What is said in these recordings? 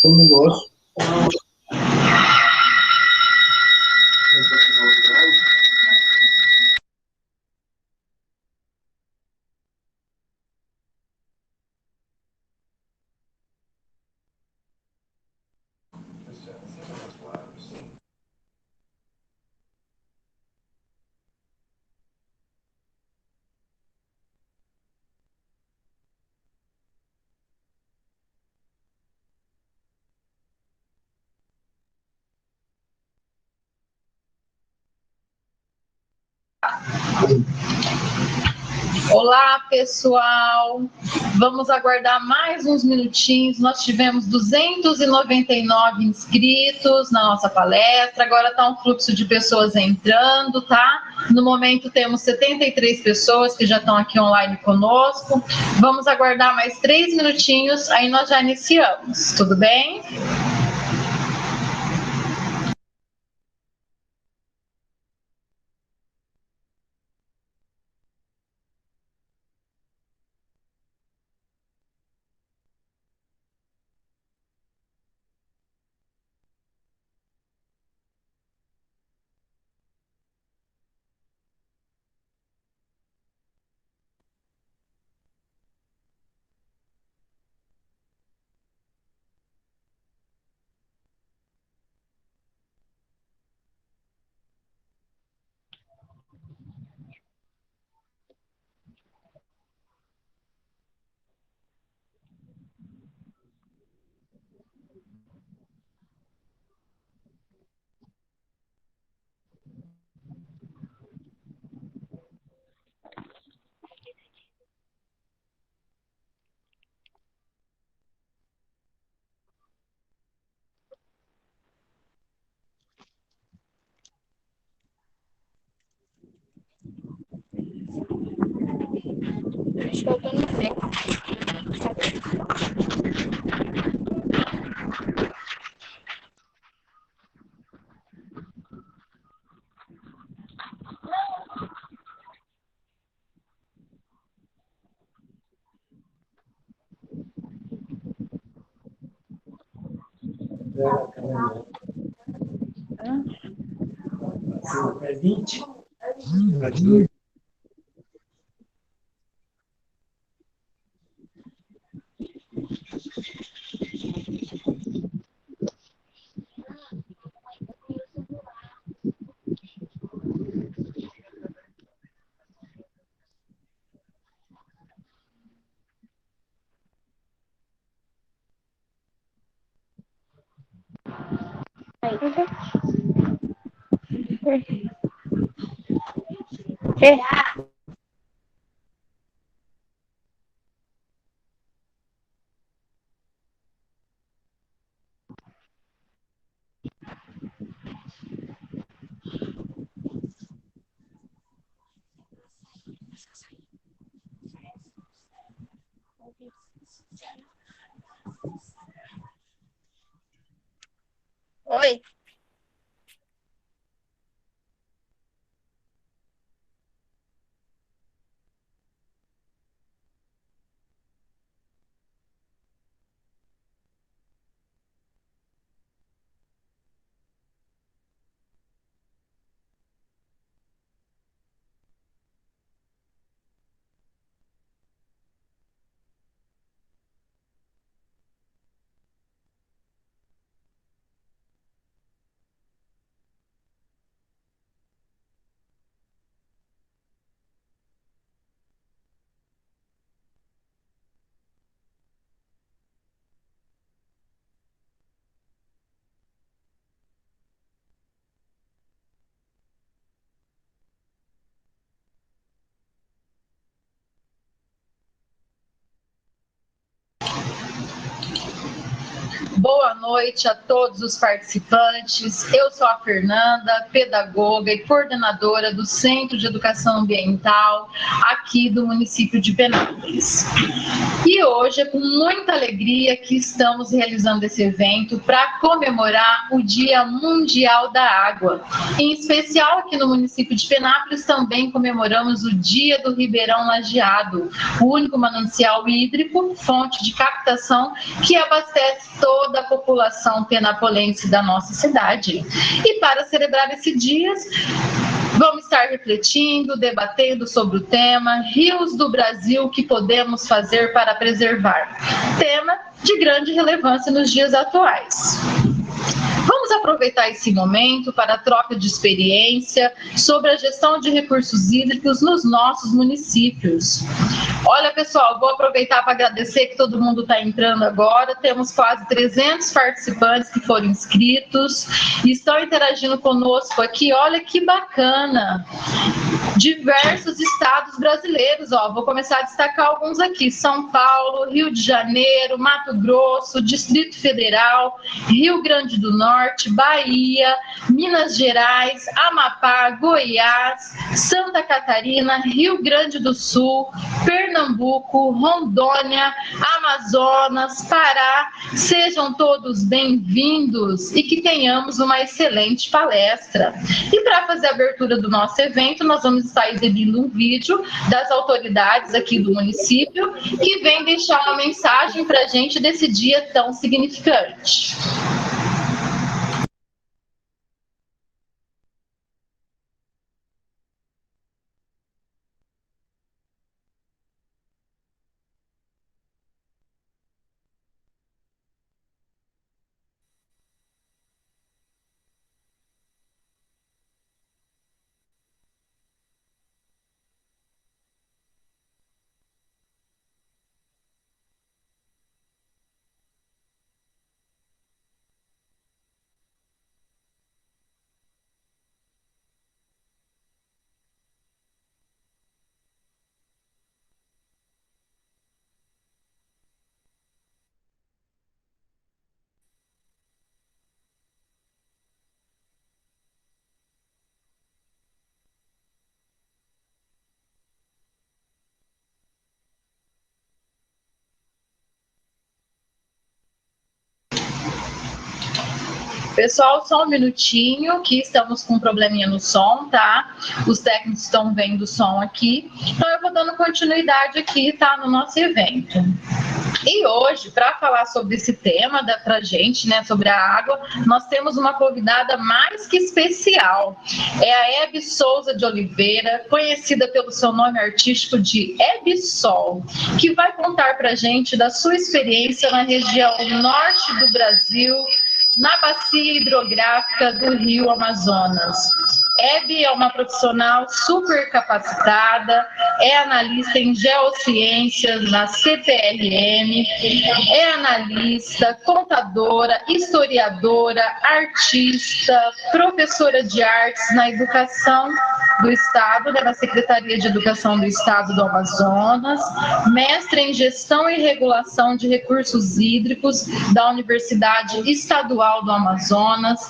Eu não gosto. Olá, pessoal. Vamos aguardar mais uns minutinhos. Nós tivemos 299 inscritos na nossa palestra. Agora está um fluxo de pessoas entrando, tá? No momento temos 73 pessoas que já estão aqui online conosco. Vamos aguardar mais 3 minutinhos, aí nós já iniciamos. Tudo bem? Acho que eu tô no tempo. É 20? Oi. Boa noite a todos os participantes. Eu sou a Fernanda, pedagoga e coordenadora do Centro de Educação Ambiental aqui do município de Penápolis. E hoje é com muita alegria que estamos realizando esse evento para comemorar o Dia Mundial da Água. Em especial aqui no município de Penápolis também comemoramos o Dia do Ribeirão Lajeado, o único manancial hídrico, fonte de captação que abastece toda a população penapolense da nossa cidade. E para celebrar esse dia, vamos estar refletindo, debatendo sobre o tema Rios do Brasil, que podemos fazer para preservar? Tema de grande relevância nos dias atuais. Vamos aproveitar esse momento para a troca de experiência sobre a gestão de recursos hídricos nos nossos municípios. Olha, pessoal, vou aproveitar para agradecer que todo mundo está entrando agora. Temos quase 300 participantes que foram inscritos e estão interagindo conosco aqui. Olha que bacana! Diversos estados brasileiros, vou começar a destacar alguns aqui: São Paulo, Rio de Janeiro, Mato Grosso, Distrito Federal, Rio Grande do Norte, Bahia, Minas Gerais, Amapá, Goiás, Santa Catarina, Rio Grande do Sul, Pernambuco, Rondônia, Amazonas, Pará. Sejam todos bem-vindos e que tenhamos uma excelente palestra. E para fazer a abertura do nosso evento, nós vamos estar exibindo um vídeo das autoridades aqui do município que vem deixar uma mensagem para a gente desse dia tão significante. Pessoal, só um minutinho, que estamos com um probleminha no som, tá? Os técnicos estão vendo o som aqui. Então, eu vou dando continuidade aqui, tá? No nosso evento. E hoje, para falar sobre esse tema pra gente, né, sobre a água, nós temos uma convidada mais que especial. É a Hebe Souza de Oliveira, conhecida pelo seu nome artístico de Hebe Sol, que vai contar pra gente da sua experiência na região norte do Brasil, na bacia hidrográfica do Rio Amazonas. Hebe é uma profissional super capacitada, é analista em geociências na CPRM, é analista, contadora, historiadora, artista, professora de artes na educação do Estado, né, na Secretaria de Educação do Estado do Amazonas, mestre em gestão e regulação de recursos hídricos da Universidade Estadual do Amazonas.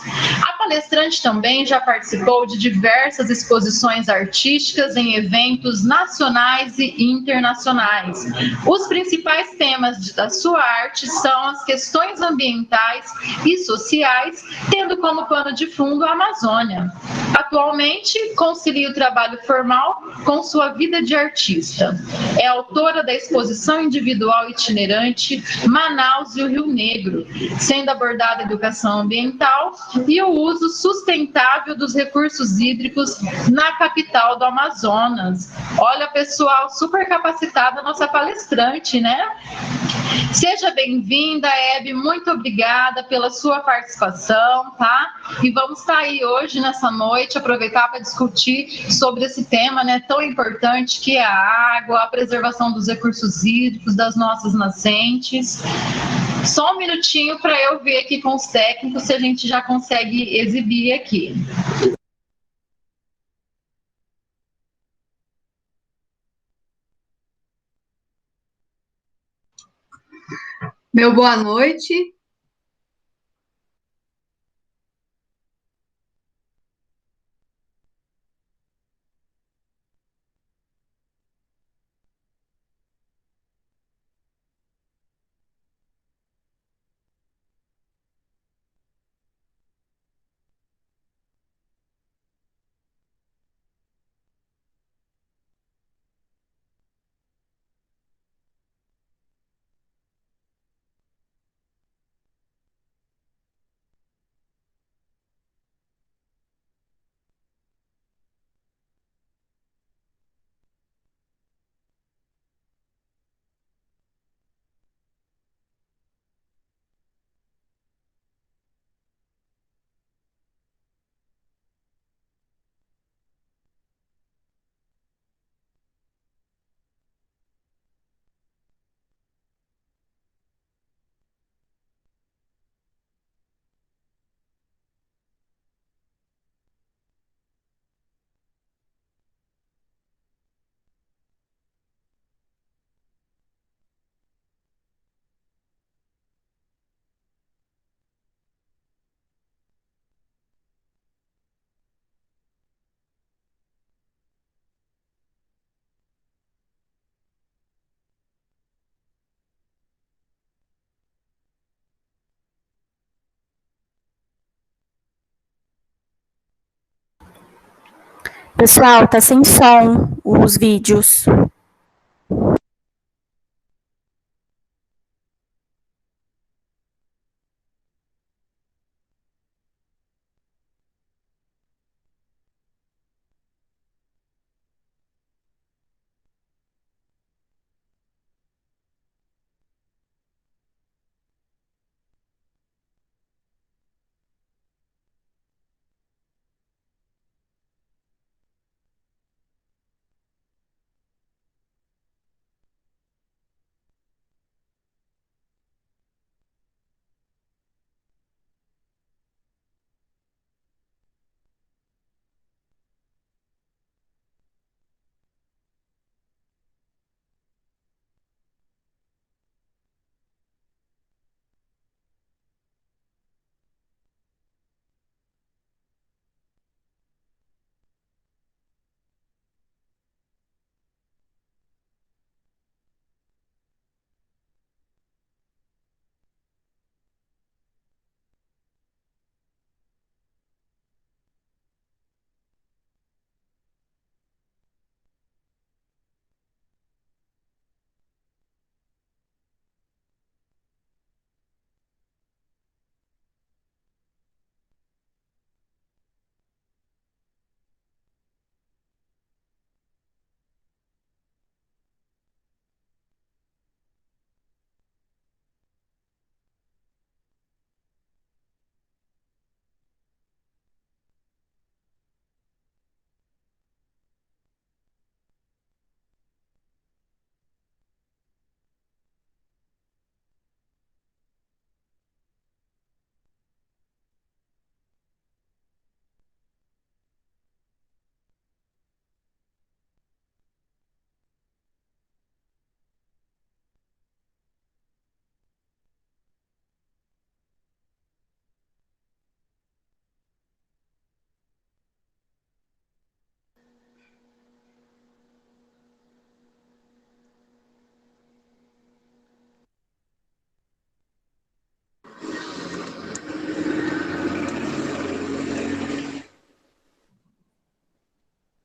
A palestrante também já participou de diversas exposições artísticas em eventos nacionais e internacionais. Os principais temas da sua arte são as questões ambientais e sociais, tendo como pano de fundo a Amazônia. Atualmente, concilia o trabalho formal com sua vida de artista. É autora da exposição individual itinerante Manaus e o Rio Negro, sendo abordada a educação ambiental e o uso sustentável dos recursos hídricos na capital do Amazonas. Olha, pessoal, super capacitada a nossa palestrante, né? Seja bem-vinda, Hebe, muito obrigada pela sua participação, tá? E vamos estar aí hoje, nessa noite, aproveitar para discutir sobre esse tema, né, tão importante que é a água, a preservação dos recursos hídricos, das nossas nascentes. Só um minutinho para eu ver aqui com os técnicos se a gente já consegue exibir aqui. Meu boa noite. Pessoal, tá sem som os vídeos.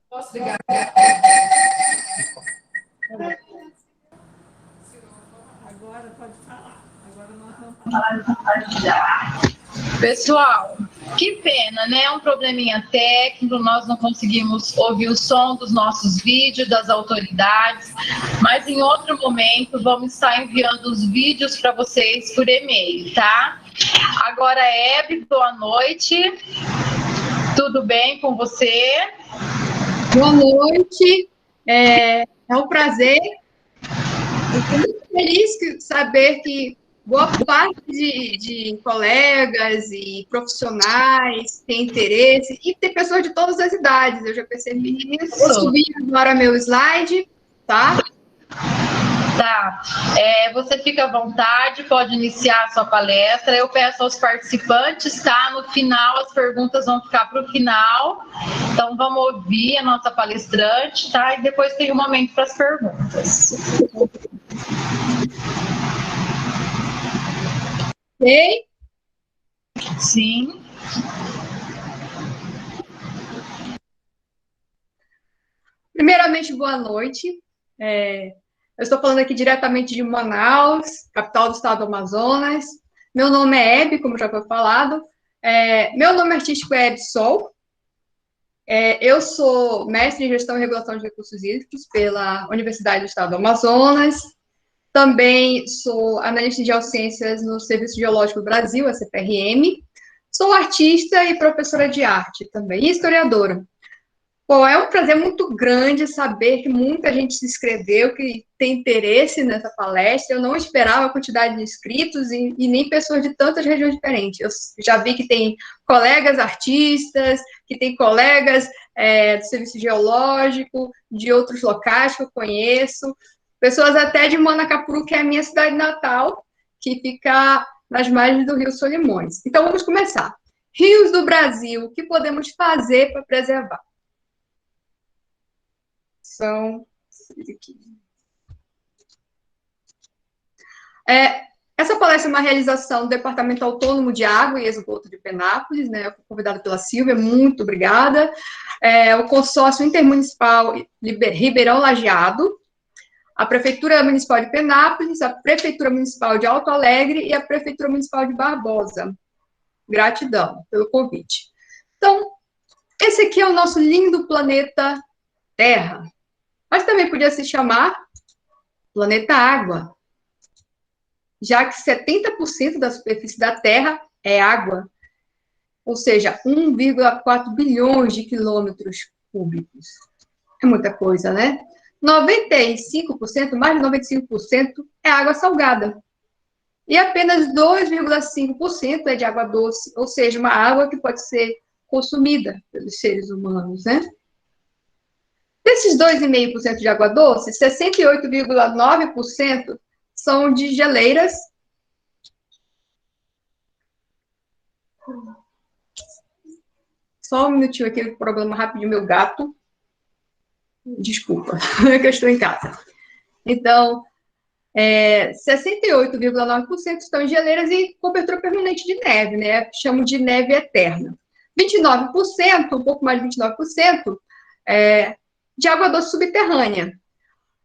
Posso ligar? Agora pode falar. Agora nós não. Pessoal, que pena, né? Um probleminha técnico, nós não conseguimos ouvir o som dos nossos vídeos, das autoridades, mas em outro momento vamos estar enviando os vídeos para vocês por e-mail, tá? Agora, Hebe, boa noite. Tudo bem com você? Boa noite, é um prazer. Estou muito feliz de saber que boa parte de colegas e profissionais tem interesse, e tem pessoas de todas as idades, eu já percebi. Isso. Vou subir agora meu slide, tá? Tá. Você fica à vontade, pode iniciar a sua palestra. Eu peço aos participantes, tá? No final, as perguntas vão ficar para o final. Então, vamos ouvir a nossa palestrante, tá? E depois tem um momento para as perguntas. Ok? Sim. Primeiramente, boa noite. Eu estou falando aqui diretamente de Manaus, capital do estado do Amazonas. Meu nome é Hebe, como já foi falado. Meu nome artístico é Hebe Sol. Eu sou mestre em Gestão e Regulação de Recursos Hídricos pela Universidade do Estado do Amazonas. Também sou analista em geociências no Serviço Geológico do Brasil, a CPRM. Sou artista e professora de arte também, e historiadora. Bom, é um prazer muito grande saber que muita gente se inscreveu, que tem interesse nessa palestra. Eu não esperava a quantidade de inscritos e nem pessoas de tantas regiões diferentes. Eu já vi que tem colegas artistas, que tem colegas do Serviço Geológico, de outros locais que eu conheço, pessoas até de Manacapuru, que é a minha cidade natal, que fica nas margens do Rio Solimões. Então, vamos começar. Rios do Brasil, o que podemos fazer para preservar? Essa palestra é uma realização do Departamento Autônomo de Água e Esgoto de Penápolis, né? Eu fui convidada pela Silvia, muito obrigada. O Consórcio Intermunicipal Ribeirão Lajeado, a Prefeitura Municipal de Penápolis, a Prefeitura Municipal de Alto Alegre e a Prefeitura Municipal de Barbosa. Gratidão pelo convite. Então, esse aqui é o nosso lindo planeta Terra, mas também podia se chamar planeta Água, já que 70% da superfície da Terra é água, ou seja, 1,4 bilhões de quilômetros cúbicos. É muita coisa, né? 95%, mais de 95% é água salgada. E apenas 2,5% é de água doce, ou seja, uma água que pode ser consumida pelos seres humanos, né? Desses 2,5% de água doce, 68,9% são de geleiras. Só um minutinho aqui, um problema rápido do meu gato. Desculpa, é que eu estou em casa. Então, 68,9% estão em geleiras e cobertura permanente de neve, né? Chamo de neve eterna. 29%, um pouco mais de 29%, de água doce subterrânea.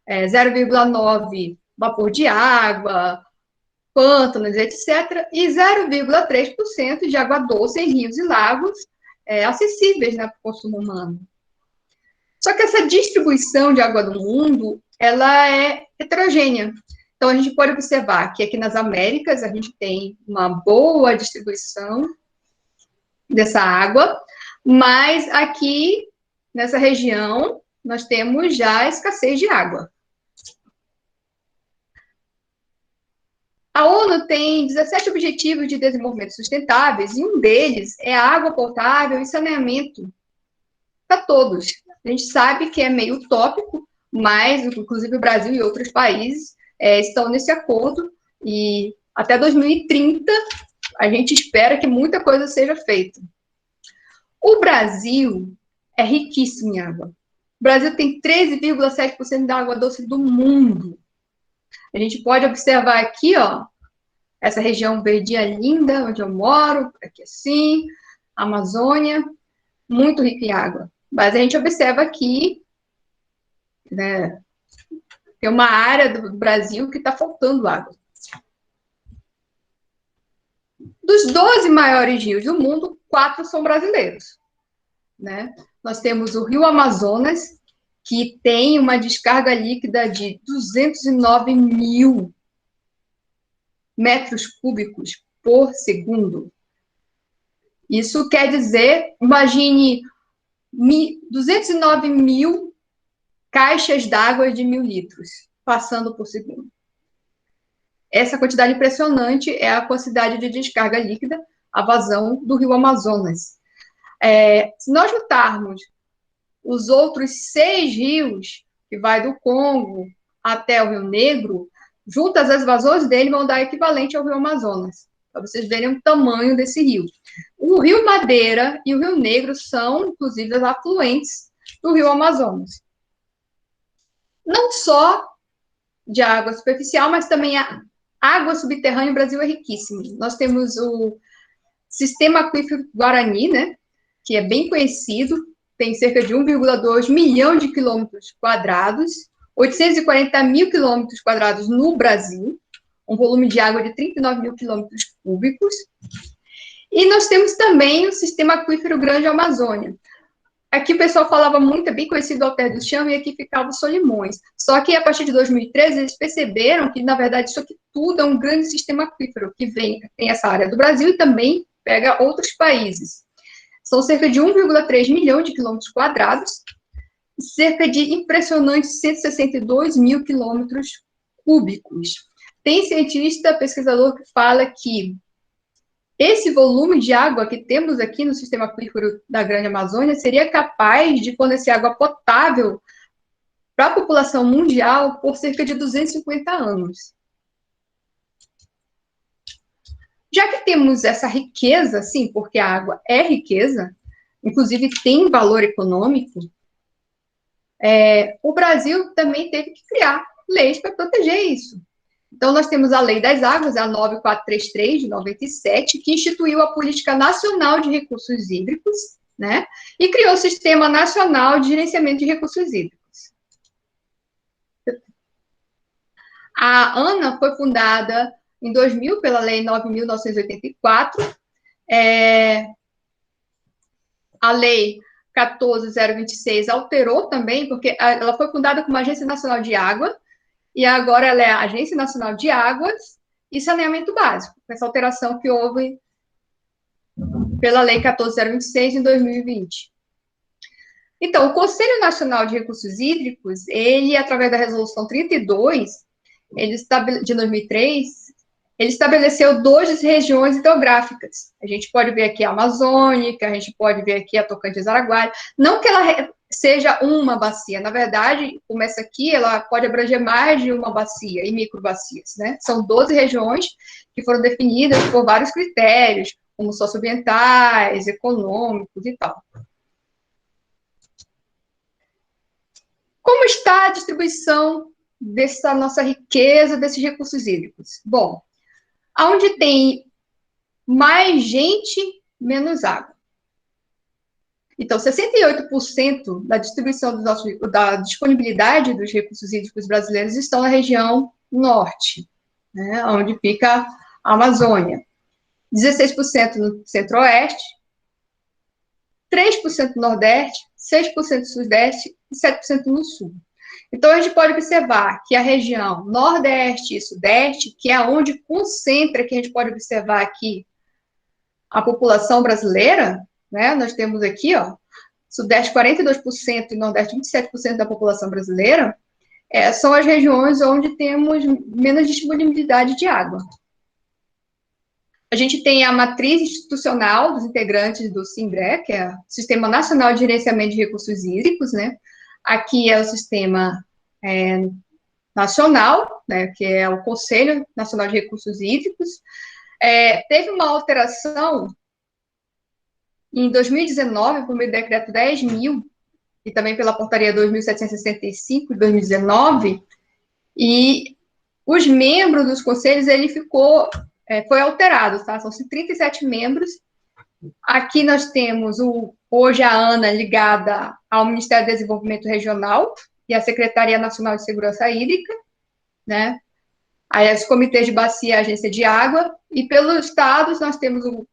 0,9% vapor de água, pântanos, etc. E 0,3% de água doce em rios e lagos acessíveis, né, para o consumo humano. Só que essa distribuição de água do mundo, ela é heterogênea. Então, a gente pode observar que aqui nas Américas, a gente tem uma boa distribuição dessa água, mas aqui, nessa região, nós temos já escassez de água. A ONU tem 17 Objetivos de Desenvolvimento Sustentáveis, e um deles é a água potável e saneamento para todos. A gente sabe que é meio utópico, mas, inclusive, o Brasil e outros países estão nesse acordo, e até 2030, a gente espera que muita coisa seja feita. O Brasil é riquíssimo em água. O Brasil tem 13,7% da água doce do mundo. A gente pode observar aqui, ó, essa região verdinha linda, onde eu moro, aqui assim, Amazônia, muito rica em água. Mas a gente observa aqui, né, tem uma área do Brasil que está faltando água. Dos 12 maiores rios do mundo, 4 são brasileiros, né? Nós temos o Rio Amazonas, que tem uma descarga líquida de 209 mil metros cúbicos por segundo. Isso quer dizer, imagine 209 mil caixas d'água de 1.000 litros passando por segundo. Essa quantidade impressionante é a quantidade de descarga líquida, a vazão do Rio Amazonas. Se nós juntarmos os outros 6 rios, que vai do Congo até o Rio Negro, juntas as vazões dele vão dar equivalente ao Rio Amazonas, para vocês verem o tamanho desse rio. O Rio Madeira e o Rio Negro são, inclusive, os afluentes do Rio Amazonas. Não só de água superficial, mas também a água subterrânea. O Brasil é riquíssimo. Nós temos o Sistema Aquífero Guarani, né, que é bem conhecido, tem cerca de 1,2 milhão de quilômetros quadrados, 840 mil quilômetros quadrados no Brasil, um volume de água de 39 mil quilômetros cúbicos. E nós temos também o Sistema Aquífero Grande Amazônia. Aqui o pessoal falava muito, é bem conhecido o Alter do Chão, e aqui ficava o Solimões. Só que a partir de 2013 eles perceberam que, na verdade, isso aqui tudo é um grande sistema aquífero, que tem essa área do Brasil e também pega outros países. São cerca de 1,3 milhão de quilômetros quadrados, cerca de impressionantes 162 mil quilômetros cúbicos. Tem cientista, pesquisador, que fala que esse volume de água que temos aqui no sistema aquífero da Grande Amazônia seria capaz de fornecer água potável para a população mundial por cerca de 250 anos. Já que temos essa riqueza, sim, porque a água é riqueza, inclusive tem valor econômico, o Brasil também teve que criar leis para proteger isso. Então, nós temos a Lei das Águas, a 9433, de 97, que instituiu a Política Nacional de Recursos Hídricos, né? E criou o Sistema Nacional de Gerenciamento de Recursos Hídricos. A ANA foi fundada em 2000 pela Lei 9.984. A Lei 14.026 alterou também, porque ela foi fundada como Agência Nacional de Água, e agora ela é a Agência Nacional de Águas e Saneamento Básico, essa alteração que houve pela Lei 14.026 em 2020. Então, o Conselho Nacional de Recursos Hídricos, ele, através da Resolução 32, de 2003, ele estabeleceu 2 regiões hidrográficas. A gente pode ver aqui a Amazônica, a gente pode ver aqui a Tocantins-Araguaia. Não que ela seja uma bacia, na verdade, como essa aqui, ela pode abranger mais de uma bacia e microbacias, né? São 12 regiões que foram definidas por vários critérios, como socioambientais, econômicos e tal. Como está a distribuição dessa nossa riqueza, desses recursos hídricos? Bom, onde tem mais gente, menos água. Então, 68% da distribuição da disponibilidade dos recursos hídricos brasileiros estão na região norte, né, onde fica a Amazônia. 16% no centro-oeste, 3% no nordeste, 6% no sudeste e 7% no sul. Então, a gente pode observar que a região nordeste e sudeste, que é onde concentra, que a gente pode observar aqui, a população brasileira, né? Nós temos aqui, ó, sudeste 42% e nordeste 27% da população brasileira, são as regiões onde temos menos disponibilidade de água. A gente tem a matriz institucional dos integrantes do SINDRE, que é o Sistema Nacional de Gerenciamento de Recursos Hídricos, né? Aqui é o Sistema Nacional, né, que é o Conselho Nacional de Recursos Hídricos. Teve uma alteração em 2019, por meio do Decreto 10.000, e também pela Portaria 2.765, de 2019, e os membros dos conselhos, ele foi alterado, tá? São 37 membros. Aqui nós temos hoje a ANA ligada ao Ministério do Desenvolvimento Regional e à Secretaria Nacional de Segurança Hídrica, né? Aí os comitês de bacia e a agência de água, e pelos estados nós temos o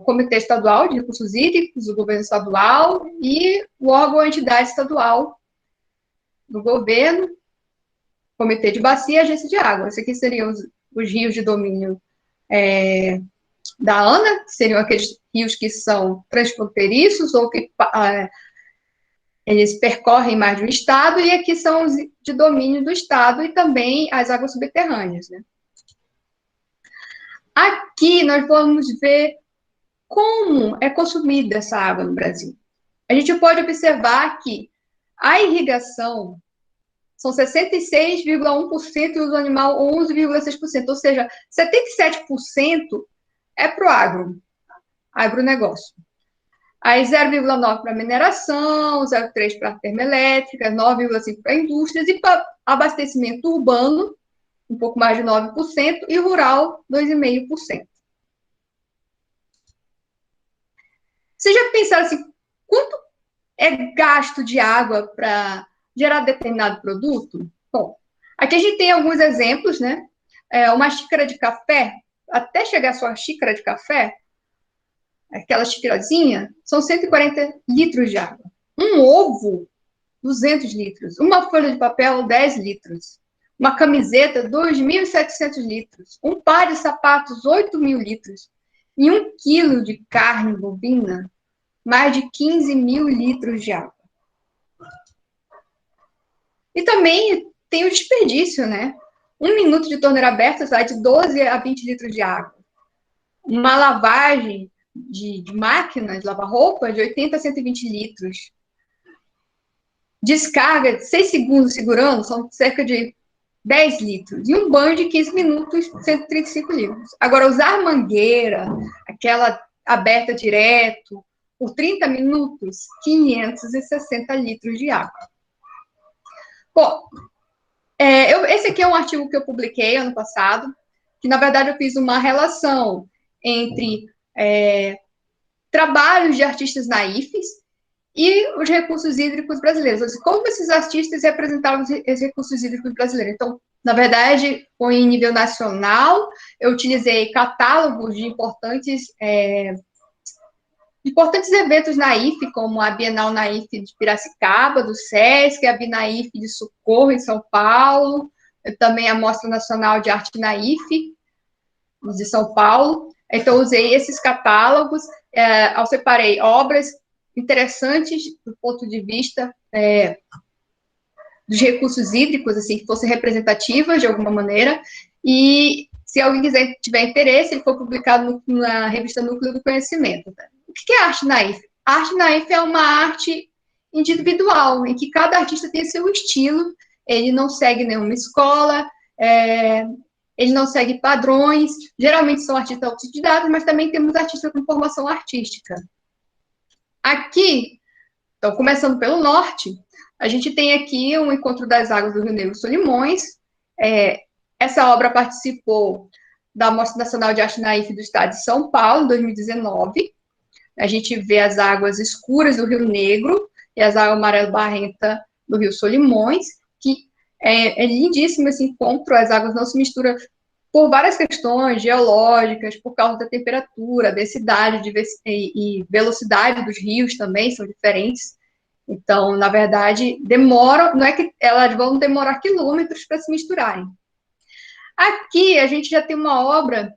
Comitê Estadual de Recursos Hídricos, o governo estadual e o órgão ou entidade estadual do governo, Comitê de Bacia e Agência de Água. Esses aqui seriam os rios de domínio da ANA, que seriam aqueles rios que são transfronteiriços ou que eles percorrem mais de um estado, e aqui são os de domínio do estado e também as águas subterrâneas, né? Aqui nós vamos ver como é consumida essa água no Brasil. A gente pode observar que a irrigação são 66,1% e o uso animal 11,6%, ou seja, 77% é para o agronegócio. Aí 0,9% para mineração, 0,3% para termoelétrica, 9,5% para indústrias e para abastecimento urbano, um pouco mais de 9%, e rural, 2,5%. Vocês já pensaram assim, quanto é gasto de água para gerar determinado produto? Bom, aqui a gente tem alguns exemplos, né? Uma xícara de café, até chegar a sua xícara de café, aquela xícarazinha, são 140 litros de água. Um ovo, 200 litros. Uma folha de papel, 10 litros. Uma camiseta, 2.700 litros. Um par de sapatos, 8.000 litros. E 1 quilo de carne bovina, mais de 15.000 litros de água. E também tem o desperdício, né? 1 minuto de torneira aberta sai de 12 a 20 litros de água. Uma lavagem de máquina de lavar roupa de 80 a 120 litros. Descarga de 6 segundos segurando são cerca de 10 litros. E um banho de 15 minutos, 135 litros. Agora, usar mangueira, aquela aberta direto, por 30 minutos, 560 litros de água. Bom, Esse aqui é um artigo que eu publiquei ano passado, que, na verdade, eu fiz uma relação entre trabalhos de artistas naifes e os recursos hídricos brasileiros. Assim, como esses artistas representavam os recursos hídricos brasileiros. Então, na verdade, foi em nível nacional, eu utilizei catálogos de importantes eventos naif, como a Bienal Naif de Piracicaba, do SESC, a Binaif de Socorro, em São Paulo, também a Mostra Nacional de Arte Naif, de São Paulo. Então, usei esses catálogos, eu separei obras interessantes do ponto de vista dos recursos hídricos, assim, que fossem representativas de alguma maneira, e se alguém tiver interesse, ele foi publicado na revista Núcleo do Conhecimento. Tá? O que é arte naif? A arte naif é uma arte individual, em que cada artista tem seu estilo, ele não segue nenhuma escola, ele não segue padrões, geralmente são artistas autodidatas, mas também temos artistas com formação artística. Aqui, então, começando pelo norte, a gente tem aqui um Encontro das Águas do Rio Negro Solimões. Essa obra participou da Mostra Nacional de Arte Naif do Estado de São Paulo, em 2019. A gente vê as águas escuras do Rio Negro e as águas amarelo barrenta do Rio Solimões, que é lindíssimo esse encontro, as águas não se misturam por várias questões geológicas, por causa da temperatura, densidade e velocidade dos rios também são diferentes. Então, na verdade, não é que elas vão demorar quilômetros para se misturarem. Aqui, a gente já tem uma obra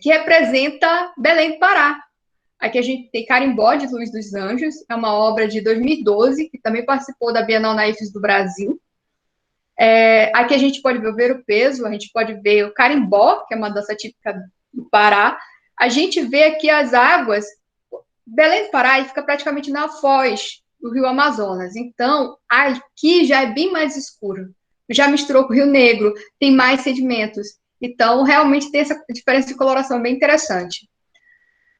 que representa Belém do Pará. Aqui a gente tem Carimbó, de Luiz dos Anjos, é uma obra de 2012, que também participou da Bienal Naifes do Brasil. Aqui a gente pode ver o peso, a gente pode ver o carimbó, que é uma dança típica do Pará. A gente vê aqui as águas. Belém do Pará fica praticamente na foz do Rio Amazonas. Então, aqui já é bem mais escuro. Já misturou com o Rio Negro, tem mais sedimentos. Então, realmente tem essa diferença de coloração bem interessante.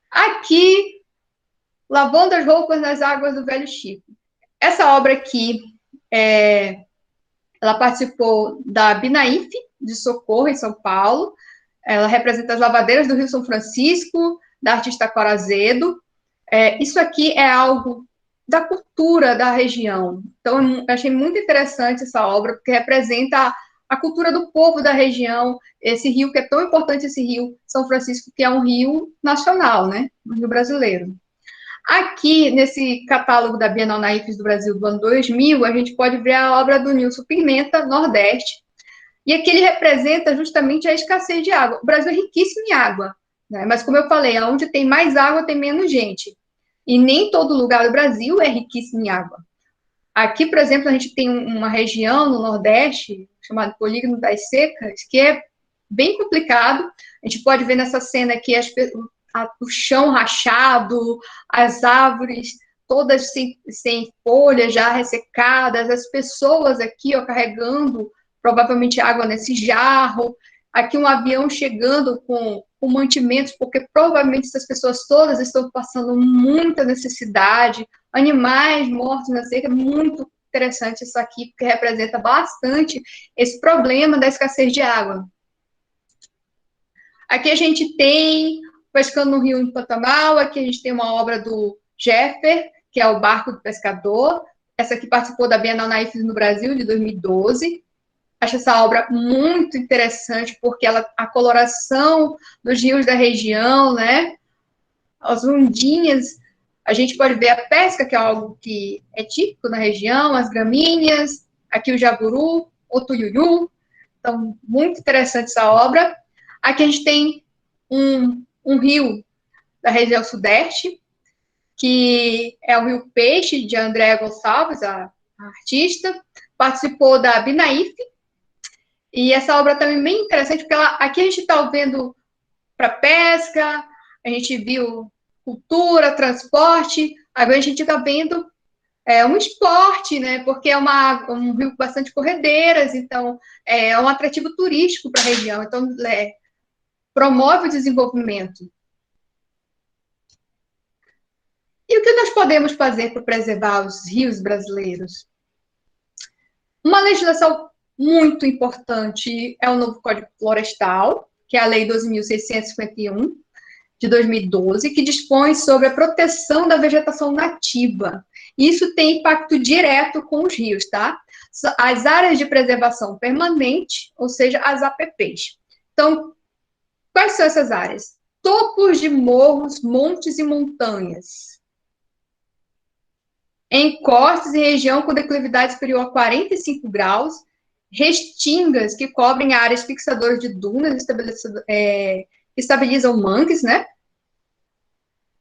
Aqui, lavando as roupas nas águas do Velho Chico. Essa obra aqui ela participou da Binaif de Socorro, em São Paulo. Ela representa as lavadeiras do Rio São Francisco, da artista Cora Azedo. Isso aqui é algo da cultura da região. Então, eu achei muito interessante essa obra, porque representa a cultura do povo da região, esse rio que é tão importante, esse rio São Francisco, que é um rio nacional, né? Um rio brasileiro. Aqui, nesse catálogo da Bienal Naifes do Brasil do ano 2000, a gente pode ver a obra do Nilson Pimenta, Nordeste, e aqui ele representa justamente a escassez de água. O Brasil é riquíssimo em água, né? Mas, como eu falei, onde tem mais água, tem menos gente. E nem todo lugar do Brasil é riquíssimo em água. Aqui, por exemplo, a gente tem uma região no Nordeste, chamada Polígono das Secas, que é bem complicado. A gente pode ver nessa cena aqui o chão rachado, as árvores todas sem folhas, já ressecadas, as pessoas aqui carregando provavelmente água nesse jarro, aqui um avião chegando com mantimentos, porque provavelmente essas pessoas todas estão passando muita necessidade, animais mortos na seca. Muito interessante isso aqui, porque representa bastante esse problema da escassez de água. Aqui a gente tem Pescando no Rio em Pantanal, aqui a gente tem uma obra do Jeffer, que é o Barco do Pescador. Essa aqui participou da Bienal Naifes no Brasil, de 2012. Acho essa obra muito interessante, porque a coloração dos rios da região, né? As ondinhas, a gente pode ver a pesca, que é algo que é típico na região, as gramíneas, aqui o jaburu, o tuiuiu. Então, muito interessante essa obra. Aqui a gente tem um rio da região sudeste, que é o Rio Peixe, de Andréa Gonçalves, a artista, participou da Binaif, e essa obra também é bem interessante, porque aqui a gente está vendo para pesca, a gente viu cultura, transporte, agora a gente está vendo um esporte, né, porque é um rio com bastante corredeiras, então é um atrativo turístico para a região, então promove o desenvolvimento. E o que nós podemos fazer para preservar os rios brasileiros? Uma legislação muito importante é o novo Código Florestal, que é a Lei 12.651, de 2012, que dispõe sobre a proteção da vegetação nativa. Isso tem impacto direto com os rios, tá? As áreas de preservação permanente, ou seja, as APPs. Então, quais são essas áreas? Topos de morros, montes e montanhas. Encostas em região com declividade superior a 45 graus, restingas que cobrem áreas fixadoras de dunas, estabilizam mangues, né?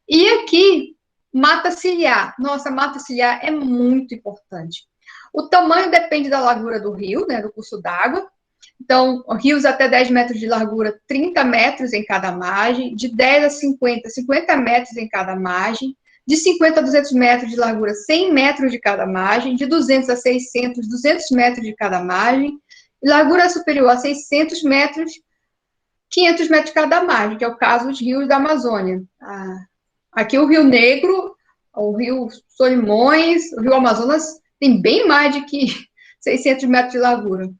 E aqui, mata ciliar. Nossa, mata ciliar é muito importante. O tamanho depende da largura do rio, né, do curso d'água. Então, rios até 10 metros de largura, 30 metros em cada margem. De 10 a 50, 50 metros em cada margem. De 50 a 200 metros de largura, 100 metros de cada margem. De 200 a 600, 200 metros de cada margem. E largura superior a 600 metros, 500 metros de cada margem, que é o caso dos rios da Amazônia. Aqui o Rio Negro, o Rio Solimões, o Rio Amazonas tem bem mais de que 600 metros de largura.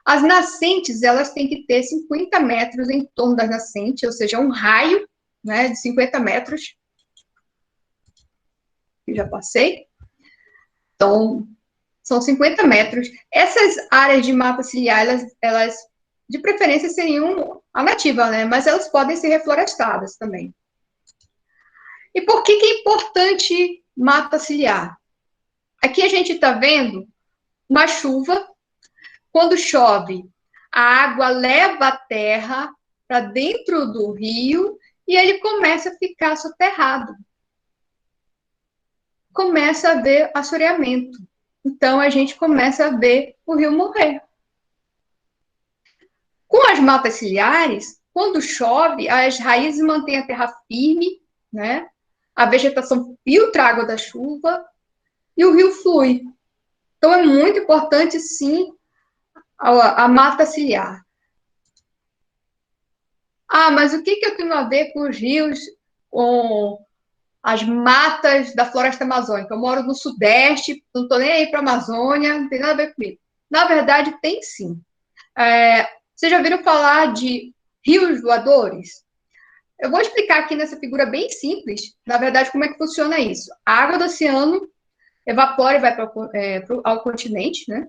As nascentes, elas têm que ter 50 metros em torno das nascentes, ou seja, um raio, né, de 50 metros. Eu já passei. Então, são 50 metros. Essas áreas de mata ciliar, elas de preferência seriam a nativa, né, mas elas podem ser reflorestadas também. E por que é importante mata ciliar? Aqui a gente está vendo uma chuva. Quando chove, a água leva a terra para dentro do rio e ele começa a ficar soterrado. Começa a haver assoreamento. Então, a gente começa a ver o rio morrer. Com as matas ciliares, quando chove, as raízes mantêm a terra firme, né? A vegetação filtra a água da chuva e o rio flui. Então, é muito importante, sim, a mata ciliar. Mas o que eu tenho a ver com os rios, com as matas da floresta amazônica? Eu moro no Sudeste, não estou nem aí para a Amazônia, não tem nada a ver comigo. Na verdade, tem sim. Vocês já viram falar de rios voadores? Eu vou explicar aqui nessa figura bem simples, na verdade, como é que funciona isso. A água do oceano evapora e vai ao continente, né?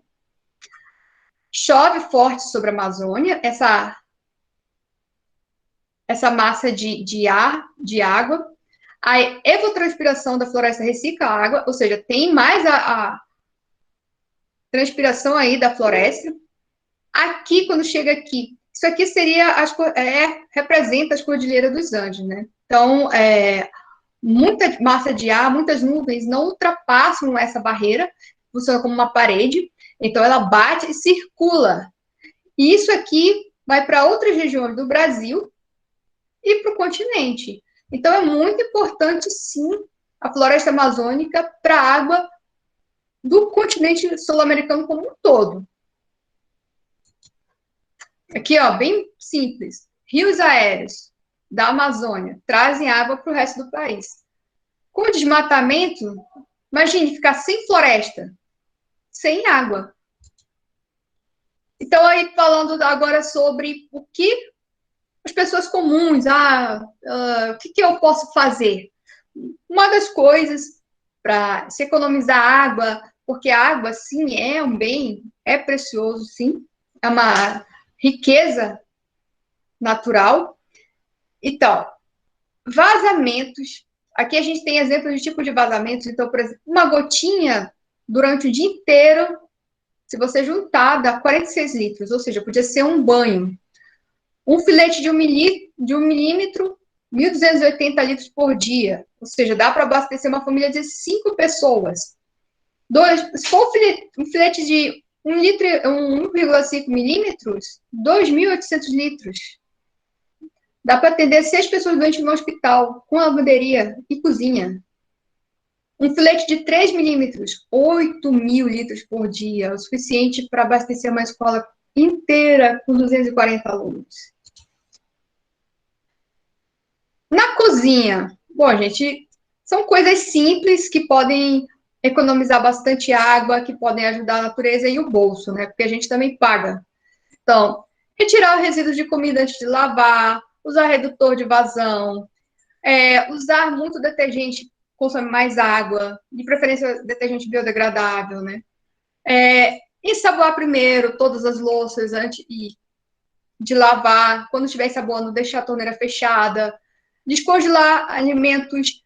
Chove forte sobre a Amazônia, essa massa de água. A evapotranspiração da floresta recicla a água, ou seja, tem mais a transpiração aí da floresta. Aqui, quando chega aqui, isso aqui representa as cordilheiras dos Andes, né? Então, muita massa de ar, muitas nuvens não ultrapassam essa barreira, funciona como uma parede, então ela bate e circula. E isso aqui vai para outras regiões do Brasil e para o continente. Então é muito importante, sim, a floresta amazônica para a água do continente sul-americano como um todo. Aqui, ó, bem simples. Rios aéreos da Amazônia trazem água para o resto do país. Com o desmatamento, imagine ficar sem floresta, sem água. Então, aí falando agora sobre o que as pessoas comuns, o que eu posso fazer? Uma das coisas para se economizar água, porque a água, sim, é um bem, é precioso, sim, é uma riqueza natural. Então, vazamentos. Aqui a gente tem exemplos de tipo de vazamentos. Então, por exemplo, uma gotinha durante o dia inteiro, se você juntar, dá 46 litros, ou seja, podia ser um banho. Um filete de 1 milímetro, 1.280 litros por dia, ou seja, dá para abastecer uma família de 5 pessoas. Se for um filete de 1,5 milímetros, 2.800 litros. Dá para atender 6 pessoas doentes no hospital, com lavanderia e cozinha. Um filete de 3 milímetros, 8.000 litros por dia, o suficiente para abastecer uma escola inteira com 240 alunos. Na cozinha, bom, gente, são coisas simples que podem economizar bastante água, que podem ajudar a natureza e o bolso, né? Porque a gente também paga. Então, retirar o resíduo de comida antes de lavar, usar redutor de vazão, usar muito detergente, consome mais água, de preferência detergente biodegradável, né? Ensaboar primeiro todas as louças antes de lavar. Quando estiver ensaboando, deixar a torneira fechada. Descongelar alimentos,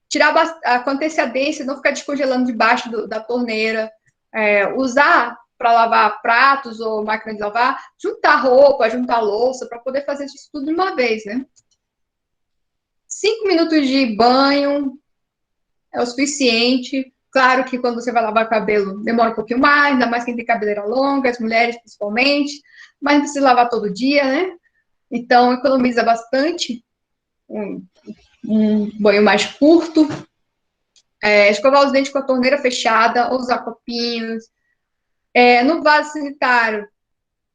tirar com antecedência, não ficar descongelando debaixo da torneira. Usar para lavar pratos ou máquina de lavar, juntar roupa, juntar louça, para poder fazer isso tudo de uma vez, né? 5 minutos de banho é o suficiente. Claro que quando você vai lavar o cabelo, demora um pouquinho mais, ainda mais quem tem cabeleira longa, as mulheres principalmente, mas não precisa lavar todo dia, né? Então, economiza bastante. Um banho mais curto. Escovar os dentes com a torneira fechada, ou usar copinhos. No vaso sanitário,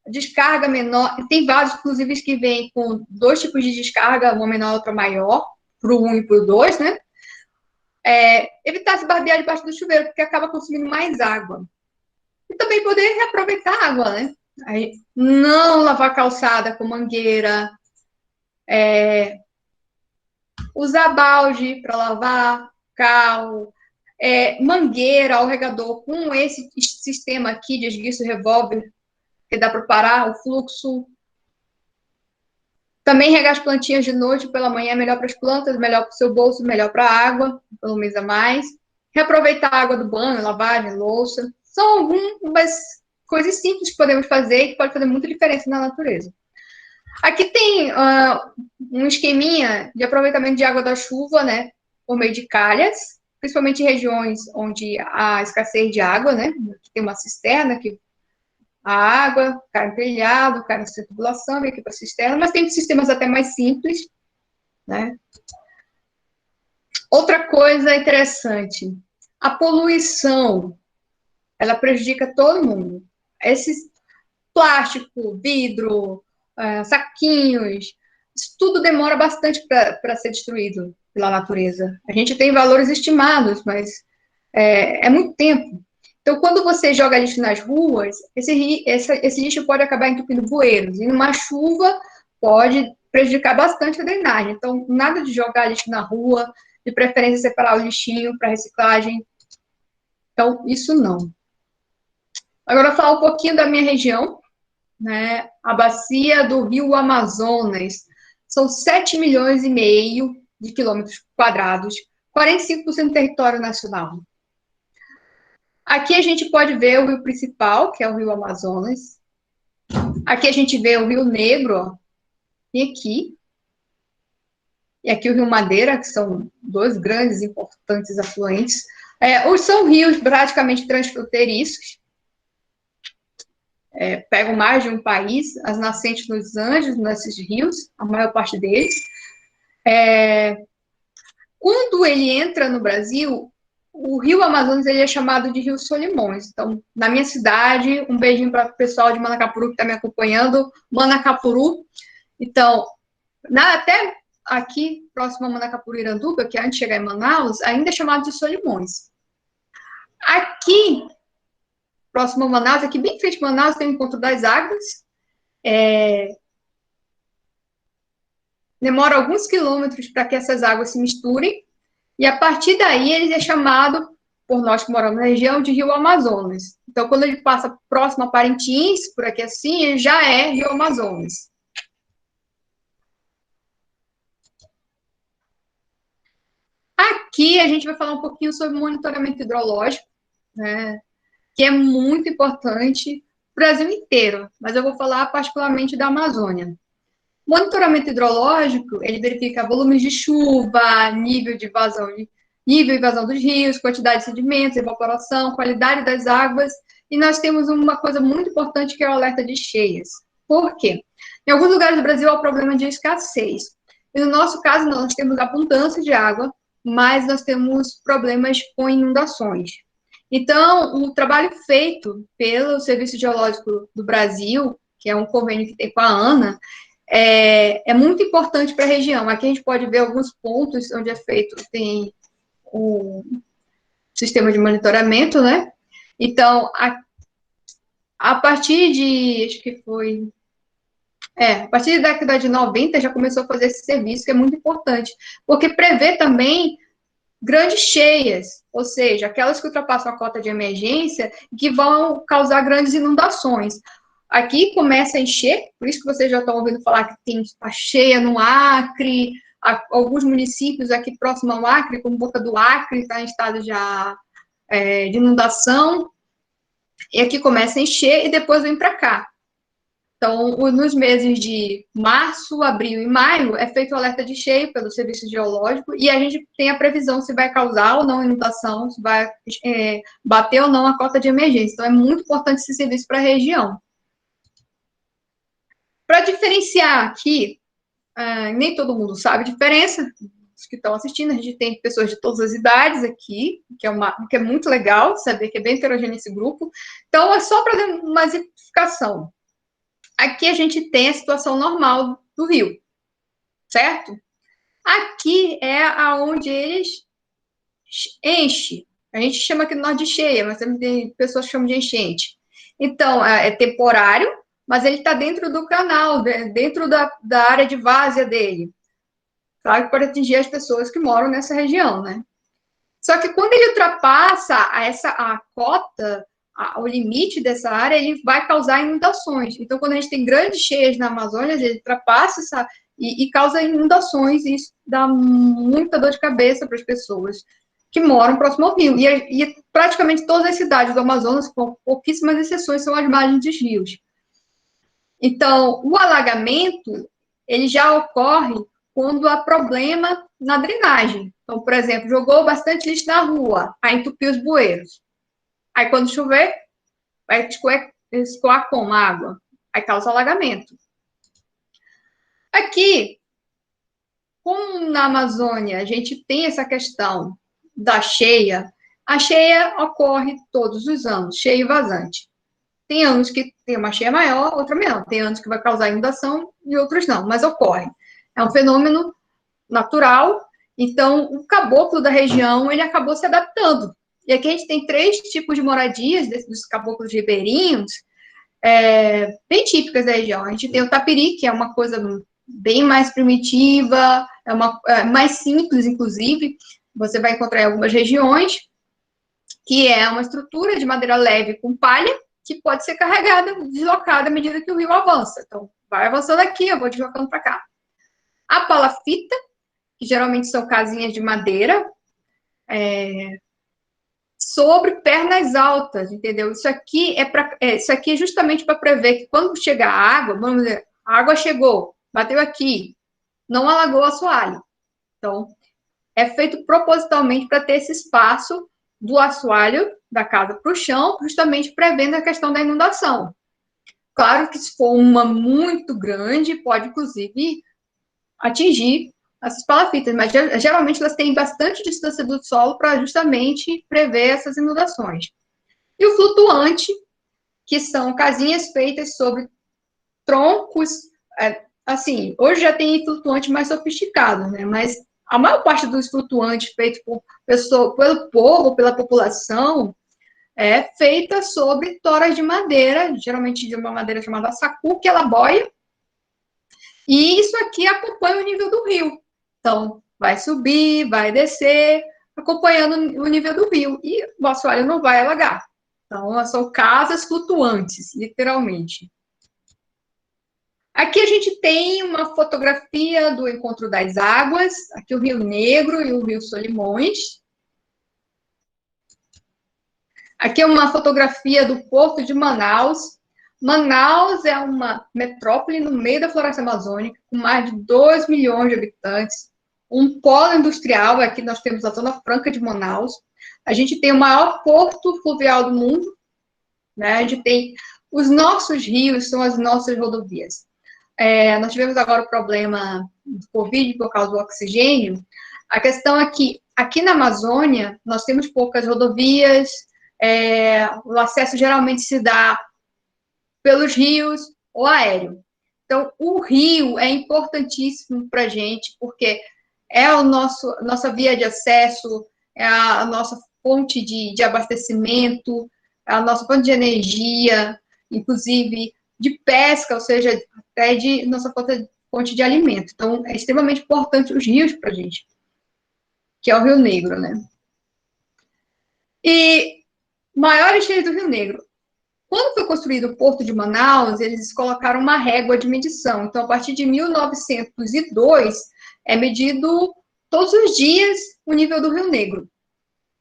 descarga menor. Tem vasos, inclusive, que vêm com 2 tipos de descarga, uma menor e outra maior, para o 1 e para o 2, né? Evitar se barbear debaixo do chuveiro, porque acaba consumindo mais água. E também poder reaproveitar a água, né? Aí, não lavar calçada com mangueira. Usar balde para lavar carro. Mangueira ao regador com esse sistema aqui de esguicho revólver, que dá para parar o fluxo. Também regar as plantinhas de noite, pela manhã é melhor para as plantas, melhor para o seu bolso, melhor para a água, pelo menos a mais. Reaproveitar a água do banho, lavagem, louça. São algumas coisas simples que podemos fazer e que pode fazer muita diferença na natureza. Aqui tem um esqueminha de aproveitamento de água da chuva, né, por meio de calhas, principalmente em regiões onde há escassez de água, né, tem uma cisterna que a água cai no telhado, cai na circulação, vem aqui para a cisterna, mas tem sistemas até mais simples, né. Outra coisa interessante, a poluição, ela prejudica todo mundo. Esses plástico, vidro, saquinhos, isso tudo demora bastante para ser destruído pela natureza. A gente tem valores estimados, mas é muito tempo. Então, quando você joga lixo nas ruas, esse lixo pode acabar entupindo bueiros, e numa chuva pode prejudicar bastante a drenagem. Então, nada de jogar lixo na rua, de preferência separar o lixinho para reciclagem. Então, isso não. Agora, falar um pouquinho da minha região, né? A bacia do Rio Amazonas. São 7,5 milhões de quilômetros quadrados, 45% do território nacional. Aqui a gente pode ver o rio principal, que é o Rio Amazonas. Aqui a gente vê o Rio Negro, ó, e aqui. E aqui o Rio Madeira, que são 2 grandes e importantes afluentes. São rios praticamente transfronteiriços. Pegam mais de um país, as nascentes nos Andes, nesses rios, a maior parte deles. Quando ele entra no Brasil, o Rio Amazonas ele é chamado de Rio Solimões. Então, na minha cidade, um beijinho para o pessoal de Manacapuru que está me acompanhando, Manacapuru. Então, até aqui, próximo a Manacapuru, Iranduba, que é antes de chegar em Manaus, ainda é chamado de Solimões. Aqui, próximo a Manaus, aqui bem em frente a Manaus, tem o Encontro das Águas. Demora alguns quilômetros para que essas águas se misturem. E a partir daí, ele é chamado, por nós que moramos na região, de Rio Amazonas. Então, quando ele passa próximo a Parintins, por aqui assim, ele já é Rio Amazonas. Aqui a gente vai falar um pouquinho sobre monitoramento hidrológico, né, que é muito importante para o Brasil inteiro, mas eu vou falar particularmente da Amazônia. Monitoramento hidrológico, ele verifica volumes de chuva, nível e vazão dos rios, quantidade de sedimentos, evaporação, qualidade das águas, e nós temos uma coisa muito importante que é o alerta de cheias. Por quê? Em alguns lugares do Brasil há o problema de escassez. E no nosso caso, nós temos abundância de água, mas nós temos problemas com inundações. Então, o trabalho feito pelo Serviço Geológico do Brasil, que é um convênio que tem com a ANA, é muito importante para a região. Aqui a gente pode ver alguns pontos onde é feito, tem o sistema de monitoramento, né? Então, a partir de, acho que foi, a partir da década de 90 já começou a fazer esse serviço, que é muito importante, porque prevê também grandes cheias, ou seja, aquelas que ultrapassam a cota de emergência e que vão causar grandes inundações. Aqui começa a encher, por isso que vocês já estão ouvindo falar que tem a cheia no Acre, alguns municípios aqui próximo ao Acre, como Boca do Acre, está em estado já de inundação, e aqui começa a encher e depois vem para cá. Então, nos meses de março, abril e maio, é feito o alerta de cheia pelo Serviço Geológico e a gente tem a previsão se vai causar ou não inundação, se vai bater ou não a cota de emergência. Então, é muito importante esse serviço para a região. Para diferenciar aqui, nem todo mundo sabe a diferença, os que estão assistindo, a gente tem pessoas de todas as idades aqui, que é muito legal saber que é bem heterogêneo esse grupo. Então, é só para dar uma exemplificação. Aqui a gente tem a situação normal do rio, certo? Aqui é aonde eles enchem. A gente chama aqui no norte de cheia, mas também tem pessoas que chamam de enchente. Então, é temporário, mas ele está dentro do canal, dentro da área de várzea dele. Claro que pode atingir as pessoas que moram nessa região, né? Só que quando ele ultrapassa a cota, o limite dessa área, ele vai causar inundações. Então, quando a gente tem grandes cheias na Amazônia, ele ultrapassa e causa inundações, e isso dá muita dor de cabeça para as pessoas que moram próximo ao rio. E praticamente todas as cidades do Amazonas, com pouquíssimas exceções, são as margens dos rios. Então, o alagamento, ele já ocorre quando há problema na drenagem. Então, por exemplo, jogou bastante lixo na rua, aí entupiu os bueiros. Aí, quando chover, vai escoar como água. Aí causa alagamento. Aqui, como na Amazônia a gente tem essa questão da cheia, a cheia ocorre todos os anos, cheia e vazante. Tem anos que tem uma cheia maior, outra menor. Tem anos que vai causar inundação e outros não, mas ocorre. É um fenômeno natural, então o caboclo da região, ele acabou se adaptando. E aqui a gente tem 3 tipos de moradias dos caboclos ribeirinhos, bem típicas da região. A gente tem o tapiri, que é uma coisa bem mais primitiva, mais simples, inclusive, você vai encontrar em algumas regiões, que é uma estrutura de madeira leve com palha, que pode ser carregada, deslocada à medida que o rio avança. Então, vai avançando aqui, eu vou deslocando para cá. A palafita, que geralmente são casinhas de madeira, sobre pernas altas, entendeu? Isso aqui é justamente para prever que quando chegar a água, vamos dizer, a água chegou, bateu aqui, não alagou o assoalho. Então, é feito propositalmente para ter esse espaço do assoalho da casa para o chão, justamente prevendo a questão da inundação. Claro que se for uma muito grande, pode, inclusive, atingir essas palafitas, mas geralmente elas têm bastante distância do solo para justamente prever essas inundações. E o flutuante, que são casinhas feitas sobre troncos, assim, hoje já tem flutuante mais sofisticado, né, mas a maior parte dos flutuantes feitos pelo povo, pela população, é feita sobre toras de madeira, geralmente de uma madeira chamada sacu, que ela boia, e isso aqui acompanha o nível do rio. Então, vai subir, vai descer, acompanhando o nível do rio, e o assoalho não vai alagar. Então, são casas flutuantes, literalmente. Aqui a gente tem uma fotografia do Encontro das Águas, aqui o Rio Negro e o Rio Solimões. Aqui é uma fotografia do Porto de Manaus. Manaus é uma metrópole no meio da floresta amazônica, com mais de 2 milhões de habitantes, um polo industrial, aqui nós temos a Zona Franca de Manaus. A gente tem o maior porto fluvial do mundo, né? A gente tem os nossos rios, são as nossas rodovias. Nós tivemos agora o problema do Covid por causa do oxigênio. A questão é que aqui na Amazônia nós temos poucas rodovias, o acesso geralmente se dá pelos rios ou aéreo. Então, o rio é importantíssimo para a gente, porque é nossa via de acesso, é a nossa fonte de abastecimento, a nossa fonte de energia, inclusive de pesca, ou seja, até de nossa fonte de alimento. Então, é extremamente importante os rios para a gente, que é o Rio Negro, né? E maiores cheias do Rio Negro. Quando foi construído o Porto de Manaus, eles colocaram uma régua de medição. Então, a partir de 1902, é medido todos os dias o nível do Rio Negro.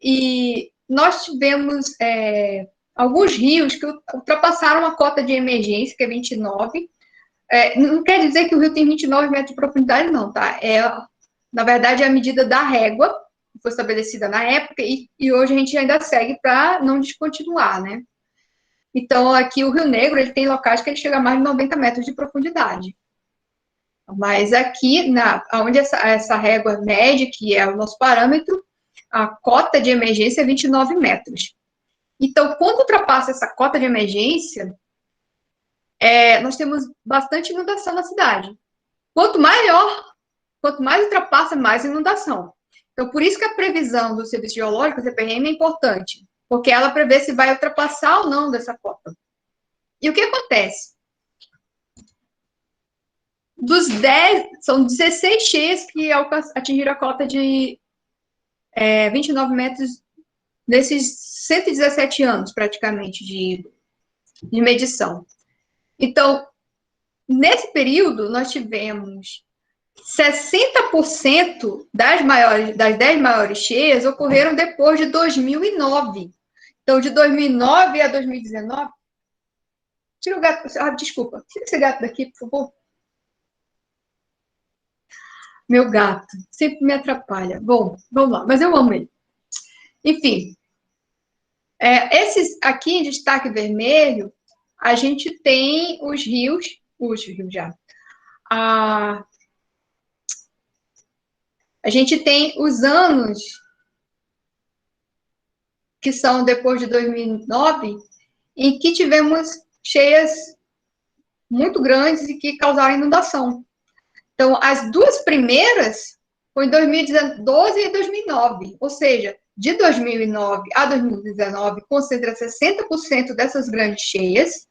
E nós tivemos alguns rios que ultrapassaram a cota de emergência, que é 29. Não quer dizer que o rio tem 29 metros de profundidade, não, tá? Na verdade, é a medida da régua, que foi estabelecida na época, e hoje a gente ainda segue para não descontinuar, né? Então, aqui o Rio Negro, ele tem locais que ele chega a mais de 90 metros de profundidade. Mas aqui, onde essa régua mede, que é o nosso parâmetro, a cota de emergência é 29 metros. Então, quando ultrapassa essa cota de emergência, nós temos bastante inundação na cidade. Quanto mais ultrapassa, mais inundação. Então, por isso que a previsão do Serviço Geológico, o CPRM, é importante, porque ela prevê se vai ultrapassar ou não dessa cota. E o que acontece? Dos 10, são 16 cheias que atingiram a cota de 29 metros nesses 117 anos, praticamente, de medição. Então, nesse período, nós tivemos 60% das 10 maiores cheias ocorreram depois de 2009. Então, de 2009 a 2019... Tira o gato... desculpa. Tira esse gato daqui, por favor. Meu gato sempre me atrapalha. Bom, vamos lá. Mas eu amo ele. Enfim. Esses aqui em destaque vermelho, a gente tem os rios já. A gente tem os anos que são depois de 2009, em que tivemos cheias muito grandes e que causaram inundação. Então, as duas primeiras foi em 2012 e 2009, ou seja, de 2009 a 2019, concentra 60% dessas grandes cheias,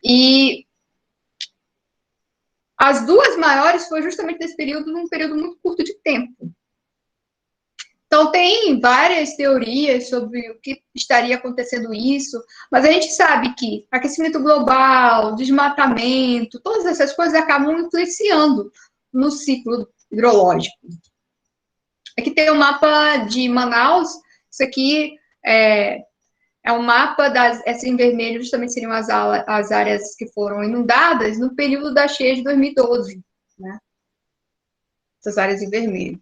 e as duas maiores foi justamente nesse período, num período muito curto de tempo. Então, tem várias teorias sobre o que estaria acontecendo isso, mas a gente sabe que aquecimento global, desmatamento, todas essas coisas acabam influenciando no ciclo hidrológico. Aqui tem o mapa de Manaus, isso aqui é um mapa essa em vermelho justamente seriam as áreas que foram inundadas no período da cheia de 2012, né? Essas áreas em vermelho.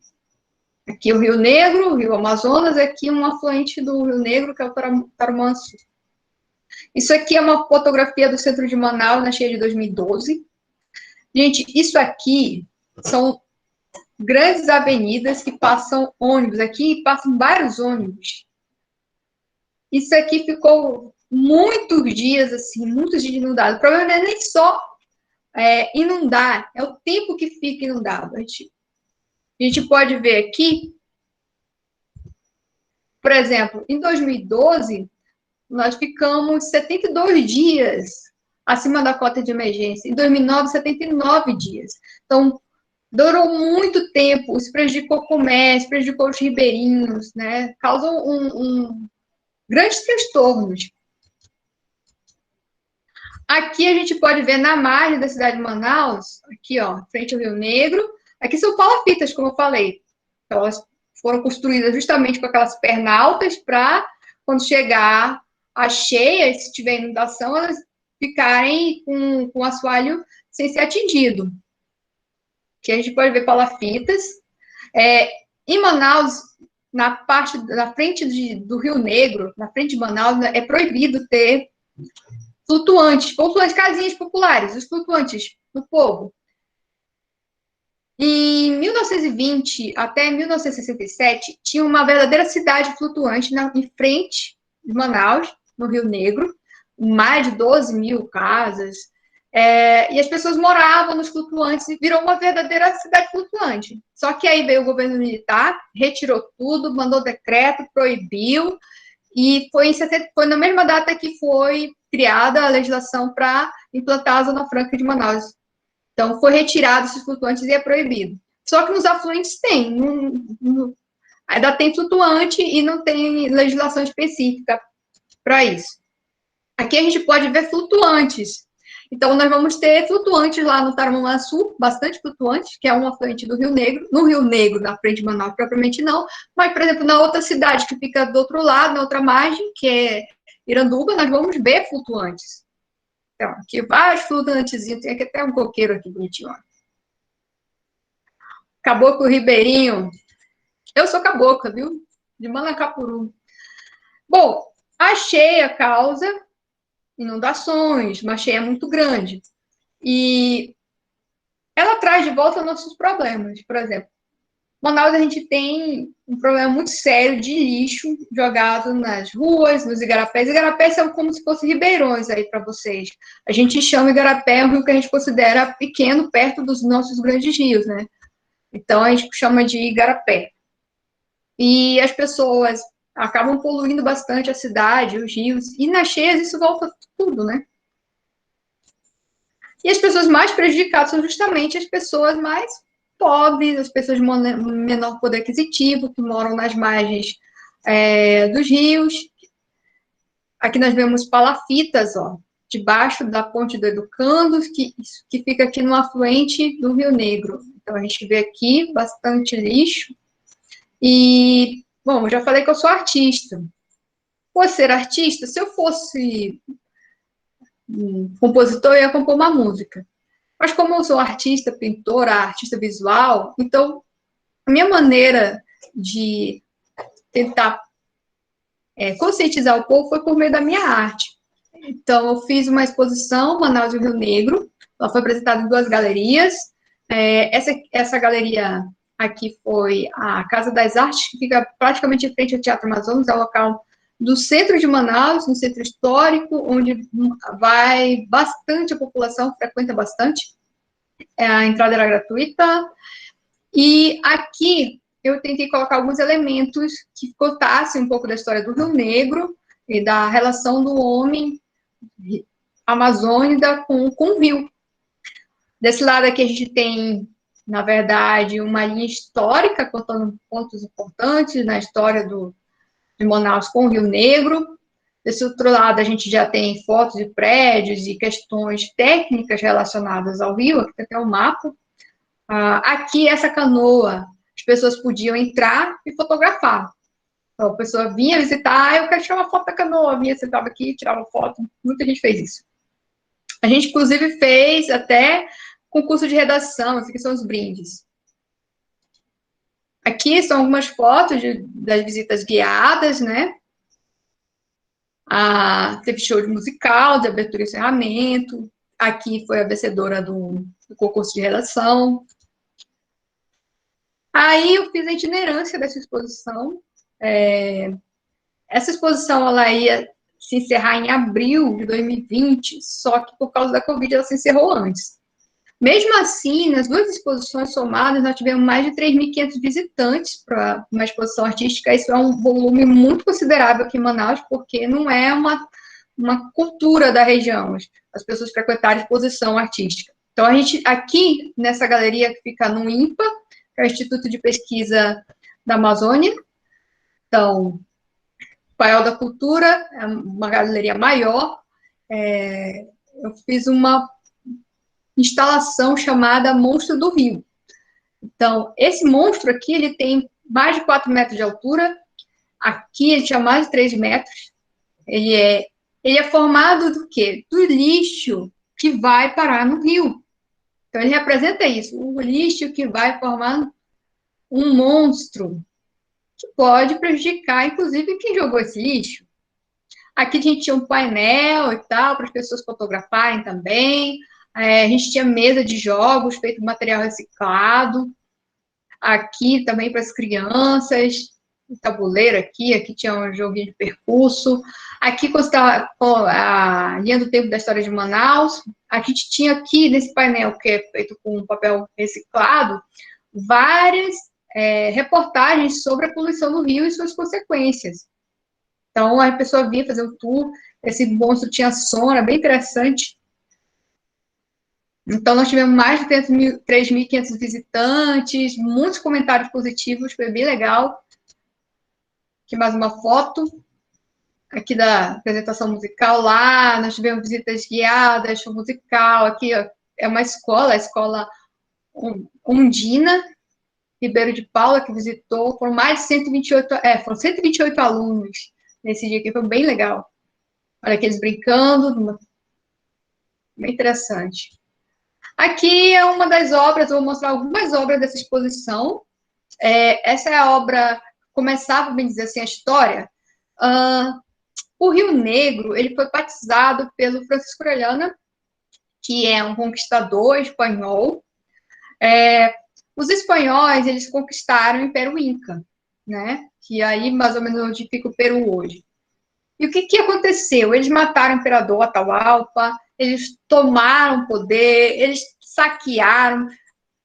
Aqui o Rio Negro, o Rio Amazonas, aqui um afluente do Rio Negro, que é o Tarumançu. Isso aqui é uma fotografia do centro de Manaus na cheia de 2012. Gente, isso aqui são grandes avenidas que passam ônibus. Aqui passam vários ônibus. Isso aqui ficou muitos dias, assim, muitos dias inundado. O problema não é nem só inundar, é o tempo que fica inundado. A gente pode ver aqui, por exemplo, em 2012, nós ficamos 72 dias acima da cota de emergência. Em 2009, 79 dias. Então, durou muito tempo, isso prejudicou o comércio, prejudicou os ribeirinhos, né? Causam grandes transtornos. Aqui a gente pode ver na margem da cidade de Manaus, aqui, ó, frente ao Rio Negro. Aqui são palafitas, como eu falei. Elas foram construídas justamente com aquelas pernaltas para, quando chegar a cheia, se tiver inundação, elas ficarem com o assoalho sem ser atingido. Aqui a gente pode ver palafitas. Em Manaus, na frente do Rio Negro, na frente de Manaus, é proibido ter flutuantes, casinhas populares, os flutuantes do povo. Em 1920 até 1967, tinha uma verdadeira cidade flutuante em frente de Manaus, no Rio Negro, mais de 12 mil casas, E as pessoas moravam nos flutuantes e virou uma verdadeira cidade flutuante. Só que aí veio o governo militar, retirou tudo, mandou decreto, proibiu, e foi na mesma data que foi criada a legislação para implantar a Zona Franca de Manaus. Então, foi retirado esses flutuantes e é proibido. Só que nos afluentes tem. Ainda tem flutuante e não tem legislação específica para isso. Aqui a gente pode ver flutuantes. Então, nós vamos ter flutuantes lá no Tarumã-Sul, bastante flutuantes, que é um afluente do Rio Negro. No Rio Negro, na frente de Manaus, propriamente não. Mas, por exemplo, na outra cidade que fica do outro lado, na outra margem, que é Iranduba, nós vamos ver flutuantes. Então, aqui vários flutuantezinhos. Tem aqui até um coqueiro aqui bonitinho. Ó. Caboclo Ribeirinho. Eu sou cabocla, viu? De Manacapuru. Bom, a cheia causa inundações, uma cheia muito grande. E ela traz de volta nossos problemas. Por exemplo, Manaus a gente tem um problema muito sério de lixo jogado nas ruas, nos igarapés. Igarapés são como se fossem ribeirões aí para vocês. A gente chama Igarapé um rio que a gente considera pequeno, perto dos nossos grandes rios, né? Então a gente chama de igarapé. E as pessoas acabam poluindo bastante a cidade, os rios, e nas cheias isso volta tudo, né? E as pessoas mais prejudicadas são justamente as pessoas mais pobres, as pessoas de menor poder aquisitivo, que moram nas margens dos rios. Aqui nós vemos palafitas, ó, debaixo da ponte do Educandos, que fica aqui no afluente do Rio Negro. Então a gente vê aqui bastante lixo. E bom, eu já falei que eu sou artista. Por ser artista, se eu fosse um compositor, eu ia compor uma música. Mas como eu sou artista, pintora, artista visual, então a minha maneira de tentar conscientizar o povo foi por meio da minha arte. Então, eu fiz uma exposição, Manaus e o Rio Negro. Ela foi apresentada em 2 galerias. Essa galeria aqui foi a Casa das Artes, que fica praticamente em frente ao Teatro Amazonas, é o local do centro de Manaus, no centro histórico, onde vai bastante a população, frequenta bastante. A entrada era gratuita. E aqui eu tentei colocar alguns elementos que contassem um pouco da história do Rio Negro e da relação do homem amazônida com o rio. Desse lado aqui a gente tem, na verdade, uma linha histórica contando pontos importantes na história de Manaus com o Rio Negro. Desse outro lado, a gente já tem fotos de prédios e questões técnicas relacionadas ao rio. Aqui tem até um mapa. Aqui, essa canoa, as pessoas podiam entrar e fotografar. Então, a pessoa vinha visitar, eu quero tirar uma foto da canoa. Vinha, sentava aqui, tirava foto. Muita gente fez isso. A gente, inclusive, fez até concurso de redação. Esses aqui são os brindes. Aqui são algumas fotos das visitas guiadas, né? Teve show de musical, de abertura e encerramento. Aqui foi a vencedora do concurso de redação. Aí eu fiz a itinerância dessa exposição. Essa exposição ela ia se encerrar em abril de 2020, só que por causa da Covid ela se encerrou antes. Mesmo assim, nas 2 exposições somadas, nós tivemos mais de 3.500 visitantes para uma exposição artística. Isso é um volume muito considerável aqui em Manaus, porque não é uma cultura da região, as pessoas frequentarem exposição artística. Então, a gente, aqui, nessa galeria que fica no INPA, que é o Instituto de Pesquisa da Amazônia, então, Paiol da Cultura, é uma galeria maior, eu fiz uma instalação chamada Monstro do Rio. Então, esse monstro aqui, ele tem mais de 4 metros de altura, aqui ele tinha mais de 3 metros, ele é formado do quê? Do lixo que vai parar no rio. Então, ele representa isso, o lixo que vai formar um monstro, que pode prejudicar, inclusive, quem jogou esse lixo. Aqui a gente tinha um painel e tal, para as pessoas fotografarem também. A gente tinha mesa de jogos feito de material reciclado. Aqui também para as crianças. tabuleiro aqui tinha um joguinho de percurso, aqui constava a linha do tempo da história de Manaus, aqui tinha aqui nesse painel, que é feito com papel reciclado, várias reportagens sobre a poluição no rio e suas consequências. Então, a pessoa vinha fazer um tour, esse monstro tinha som, era bem interessante. Então, nós tivemos mais de 3.500 visitantes, muitos comentários positivos, foi bem legal. Aqui mais uma foto, aqui da apresentação musical lá, nós tivemos visitas guiadas, show musical, aqui ó, é uma escola, a escola Undina, Ribeiro de Paula, que visitou, foram mais de 128 alunos nesse dia aqui, foi bem legal. Olha aqui eles brincando, bem interessante. Aqui é uma das obras, eu vou mostrar algumas obras dessa exposição. Essa é a obra, começava, bem dizer assim, a história. O Rio Negro, ele foi batizado pelo Francisco Orellana, que é um conquistador espanhol. Os espanhóis, eles conquistaram o Império Inca, né? Que aí, mais ou menos, onde fica o Peru hoje. E o que aconteceu? Eles mataram o imperador Atahualpa, eles tomaram o poder, eles saquearam,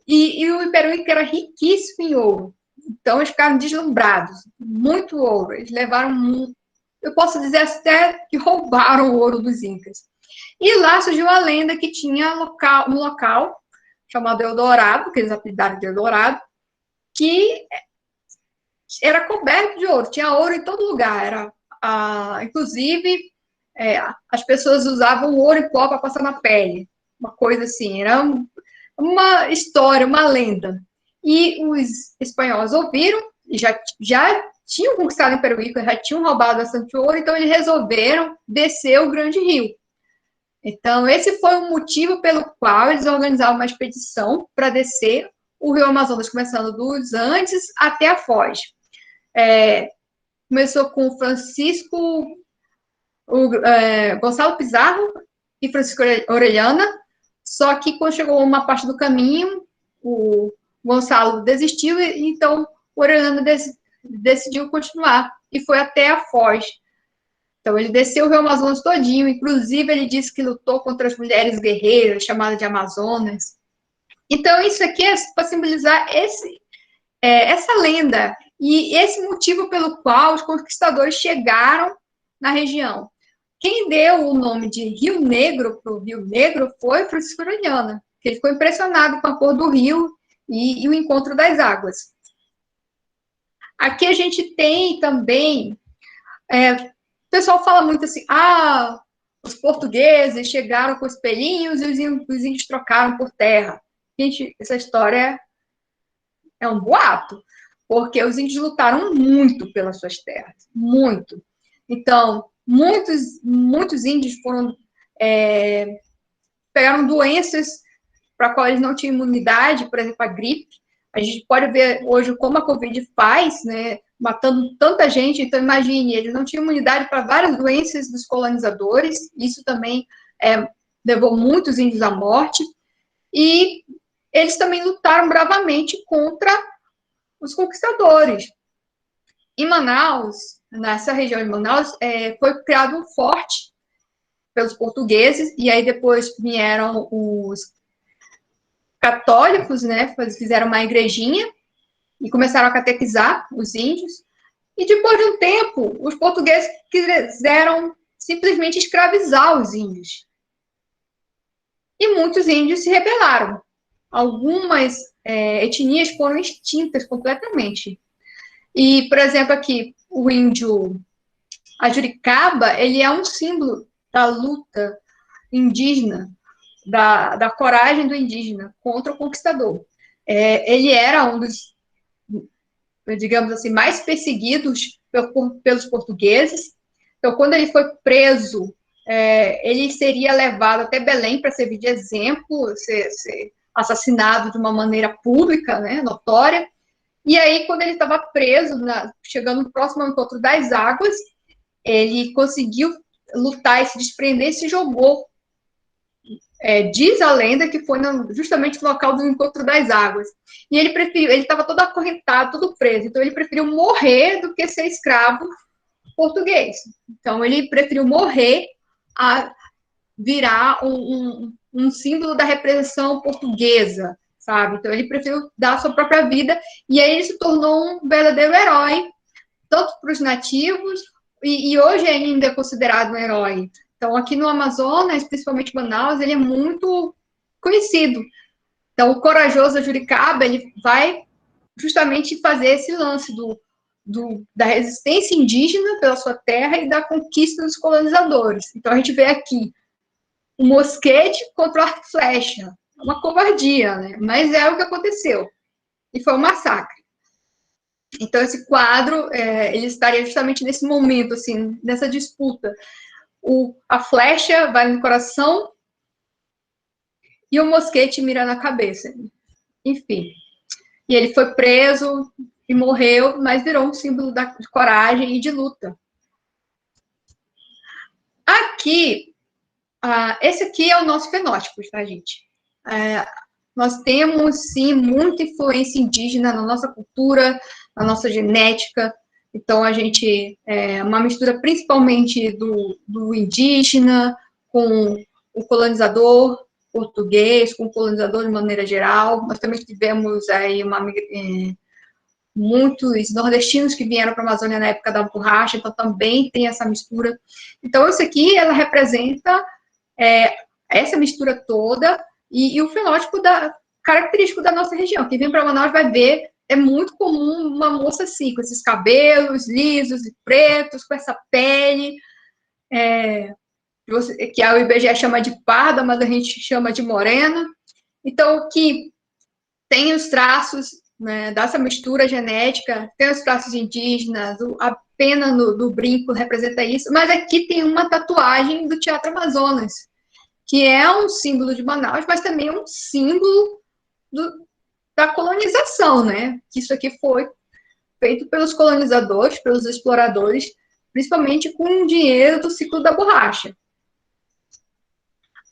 e o Império Inca era riquíssimo em ouro. Então, eles ficaram deslumbrados, muito ouro. Eles levaram, eu posso dizer até que roubaram o ouro dos Incas. E lá surgiu a lenda que tinha um local chamado Eldorado, que eles apelidaram de Eldorado, que era coberto de ouro, tinha ouro em todo lugar. Inclusive, as pessoas usavam ouro em pó para passar na pele, uma coisa assim, era uma história, uma lenda. E os espanhóis ouviram, já tinham conquistado o Império Inca, já tinham roubado bastante ouro, então eles resolveram descer o Grande Rio. Então, esse foi o motivo pelo qual eles organizaram uma expedição para descer o Rio Amazonas, começando dos Andes até a Foz. Começou com Gonçalo Pizarro e Francisco Orellana, só que quando chegou a uma parte do caminho, o Gonçalo desistiu, e então o Orellana decidiu continuar, e foi até a Foz. Então, ele desceu o Rio Amazonas todinho, inclusive ele disse que lutou contra as mulheres guerreiras, chamadas de Amazonas. Então, isso aqui é para simbolizar essa lenda, e esse motivo pelo qual os conquistadores chegaram na região. Quem deu o nome de Rio Negro para o Rio Negro foi Francisco Orellana, que ele ficou impressionado com a cor do rio e o encontro das águas. Aqui a gente tem também... o pessoal fala muito assim, os portugueses chegaram com espelhinhos e os índios trocaram por terra. Gente, essa história é um boato, porque os índios lutaram muito pelas suas terras, muito. Então, muitos índios pegaram doenças para quais eles não tinham imunidade, por exemplo, a gripe. A gente pode ver hoje como a Covid faz, né, matando tanta gente. Então, imagine, eles não tinham imunidade para várias doenças dos colonizadores. Isso também levou muitos índios à morte. E eles também lutaram bravamente contra os conquistadores. Em Manaus, nessa região de Manaus, foi criado um forte pelos portugueses, e aí depois vieram os católicos, né, fizeram uma igrejinha e começaram a catequizar os índios, e depois de um tempo, os portugueses quiseram simplesmente escravizar os índios. E muitos índios se rebelaram. Algumas etnias foram extintas completamente. E, por exemplo, aqui, o índio Ajuricaba, ele é um símbolo da luta indígena, da coragem do indígena contra o conquistador. Ele era um dos, digamos assim, mais perseguidos pelos portugueses. Então, quando ele foi preso, ele seria levado até Belém para servir de exemplo, ser assassinado de uma maneira pública, né, notória. E aí, quando ele estava preso, chegando próximo ao encontro das águas, ele conseguiu lutar e se desprender e se jogou diz a lenda que foi justamente no local do encontro das águas. E ele estava todo acorrentado, todo preso, então ele preferiu morrer do que ser escravo português. Então ele preferiu morrer a virar um símbolo da repressão portuguesa, sabe? Então ele preferiu dar a sua própria vida, e aí ele se tornou um verdadeiro herói, tanto para os nativos, e hoje ainda é considerado um herói. Então, aqui no Amazonas, principalmente Manaus, ele é muito conhecido. Então, o corajoso Juricaba, ele vai justamente fazer esse lance da resistência indígena pela sua terra e da conquista dos colonizadores. Então, a gente vê aqui um mosquete contra o arco e flecha. Uma covardia, né? Mas é o que aconteceu. E foi um massacre. Então, esse quadro, ele estaria justamente nesse momento, assim, nessa disputa. A flecha vai no coração e o mosquete mira na cabeça. Enfim. E ele foi preso e morreu, mas virou um símbolo de coragem e de luta. Aqui, esse aqui é o nosso fenótipo, tá, gente? Nós temos, sim, muita influência indígena na nossa cultura, na nossa genética. Então, a gente é uma mistura principalmente do indígena com o colonizador português, com o colonizador de maneira geral. Nós também tivemos aí muitos nordestinos que vieram para a Amazônia na época da borracha, então também tem essa mistura. Então, isso aqui, ela representa essa mistura toda e o fenótipo característico da nossa região. Quem vem para Manaus vai ver, é muito comum uma moça assim, com esses cabelos lisos e pretos, com essa pele, que a IBGE chama de parda, mas a gente chama de morena. Então, que tem os traços, né, dessa mistura genética, tem os traços indígenas, a pena do brinco representa isso, mas aqui tem uma tatuagem do Teatro Amazonas, que é um símbolo de Manaus, mas também é um símbolo da colonização, né? Isso aqui foi feito pelos colonizadores, pelos exploradores, principalmente com o dinheiro do ciclo da borracha.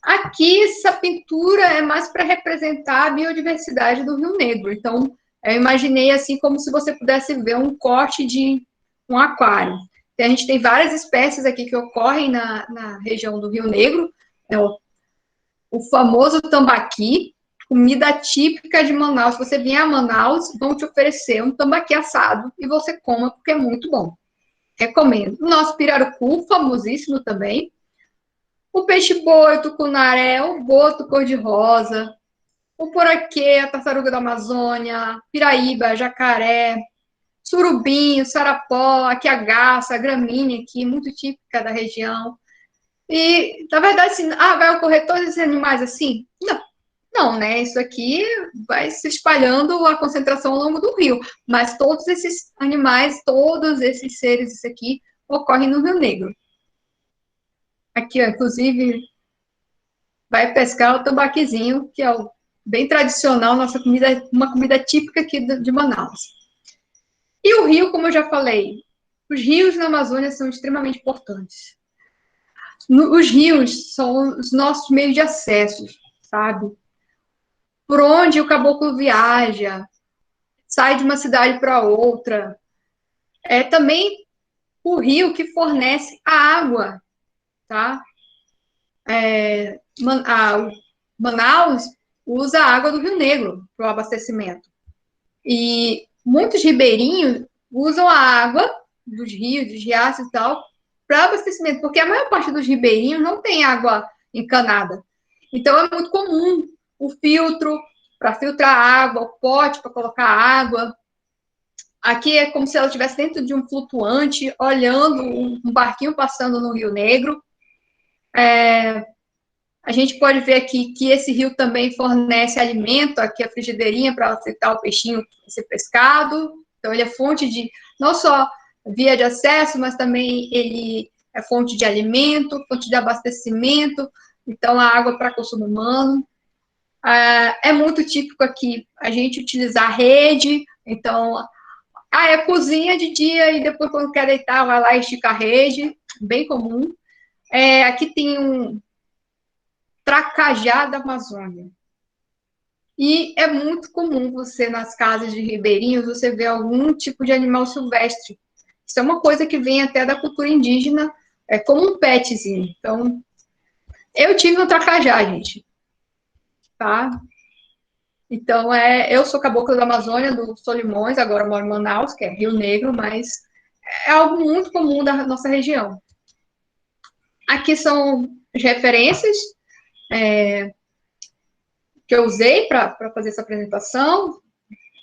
Aqui, essa pintura é mais para representar a biodiversidade do Rio Negro. Então, eu imaginei assim como se você pudesse ver um corte de um aquário. Então, a gente tem várias espécies aqui que ocorrem na região do Rio Negro. O famoso tambaqui, comida típica de Manaus. Se você vier a Manaus, vão te oferecer um tambaqui assado e você coma, porque é muito bom. Recomendo. O nosso pirarucu, famosíssimo também. O peixe-boi, o tucunaré, o boto cor-de-rosa, o poraquê, a tartaruga da Amazônia, piraíba, jacaré, surubim, o sarapó, aqui a garça, a gramínea aqui, muito típica da região. E, na verdade, assim, vai ocorrer todos esses animais assim? Não, né? Isso aqui vai se espalhando a concentração ao longo do rio. Mas todos esses animais, todos esses seres, isso aqui, ocorrem no Rio Negro. Aqui, ó, inclusive, vai pescar o tambaquizinho, que é bem tradicional, nossa comida, uma comida típica aqui de Manaus. E o rio, como eu já falei, os rios na Amazônia são extremamente importantes. Os rios são os nossos meios de acesso, sabe? Por onde o caboclo viaja, sai de uma cidade para outra. É também o rio que fornece a água, tá? Manaus usa a água do Rio Negro para o abastecimento. E muitos ribeirinhos usam a água dos rios, dos riachos e tal, para abastecimento, porque a maior parte dos ribeirinhos não tem água encanada. Então, é muito comum o filtro para filtrar a água, o pote para colocar água. Aqui é como se ela estivesse dentro de um flutuante, olhando um barquinho passando no Rio Negro. A gente pode ver aqui que esse rio também fornece alimento, aqui a frigideirinha para aceitar o peixinho ser pescado. Então, ele é fonte de, não só via de acesso, mas também ele é fonte de alimento, fonte de abastecimento, então a água para consumo humano. É muito típico aqui a gente utilizar rede, então, é cozinha de dia e depois quando quer deitar, vai lá e estica a rede, bem comum. Aqui tem tracajá da Amazônia. E é muito comum você, nas casas de ribeirinhos, você ver algum tipo de animal silvestre. Isso é uma coisa que vem até da cultura indígena, como um petzinho. Então, eu tive um tracajá, gente. Tá? Então, eu sou cabocla da Amazônia, do Solimões, agora moro em Manaus, que é Rio Negro, mas é algo muito comum da nossa região. Aqui são as referências que eu usei para fazer essa apresentação,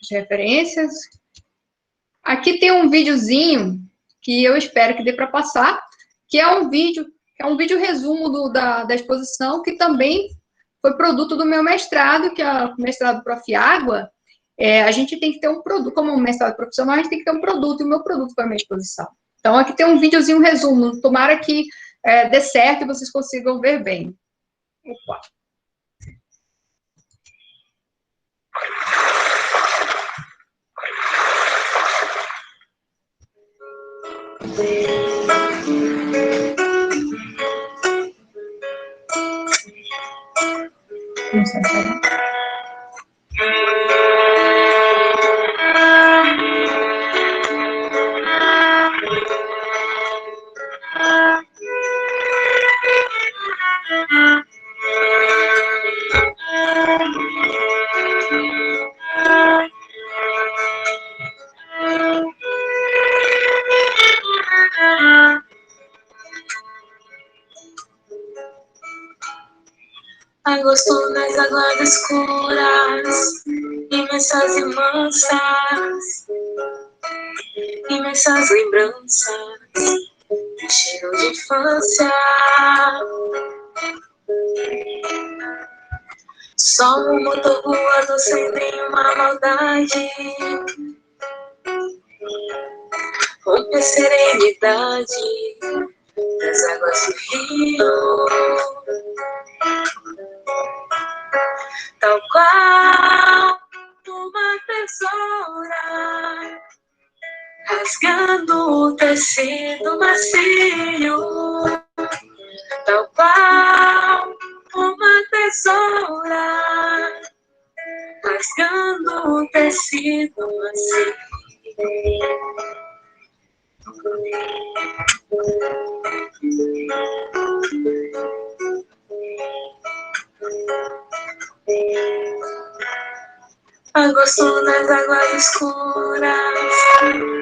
as referências. Aqui tem um videozinho que eu espero que dê para passar, que é um vídeo resumo da exposição, que também foi produto do meu mestrado, que é o mestrado Prof. Água. A gente tem que ter um produto, como um mestrado profissional, a gente tem que ter um produto, e o meu produto foi a minha exposição. Então, aqui tem um videozinho resumo, tomara que dê certo e vocês consigam ver bem. Opa. Agosto nas águas escuras, imensas e mansas, imensas lembranças, cheiro de infância. Só um motor voando sem nenhuma maldade, rompe a serenidade das águas do rio. Tal qual uma tesoura, rasgando o tecido macio. Tal qual uma tesoura, rasgando o tecido macio. Agosto nas águas escuras,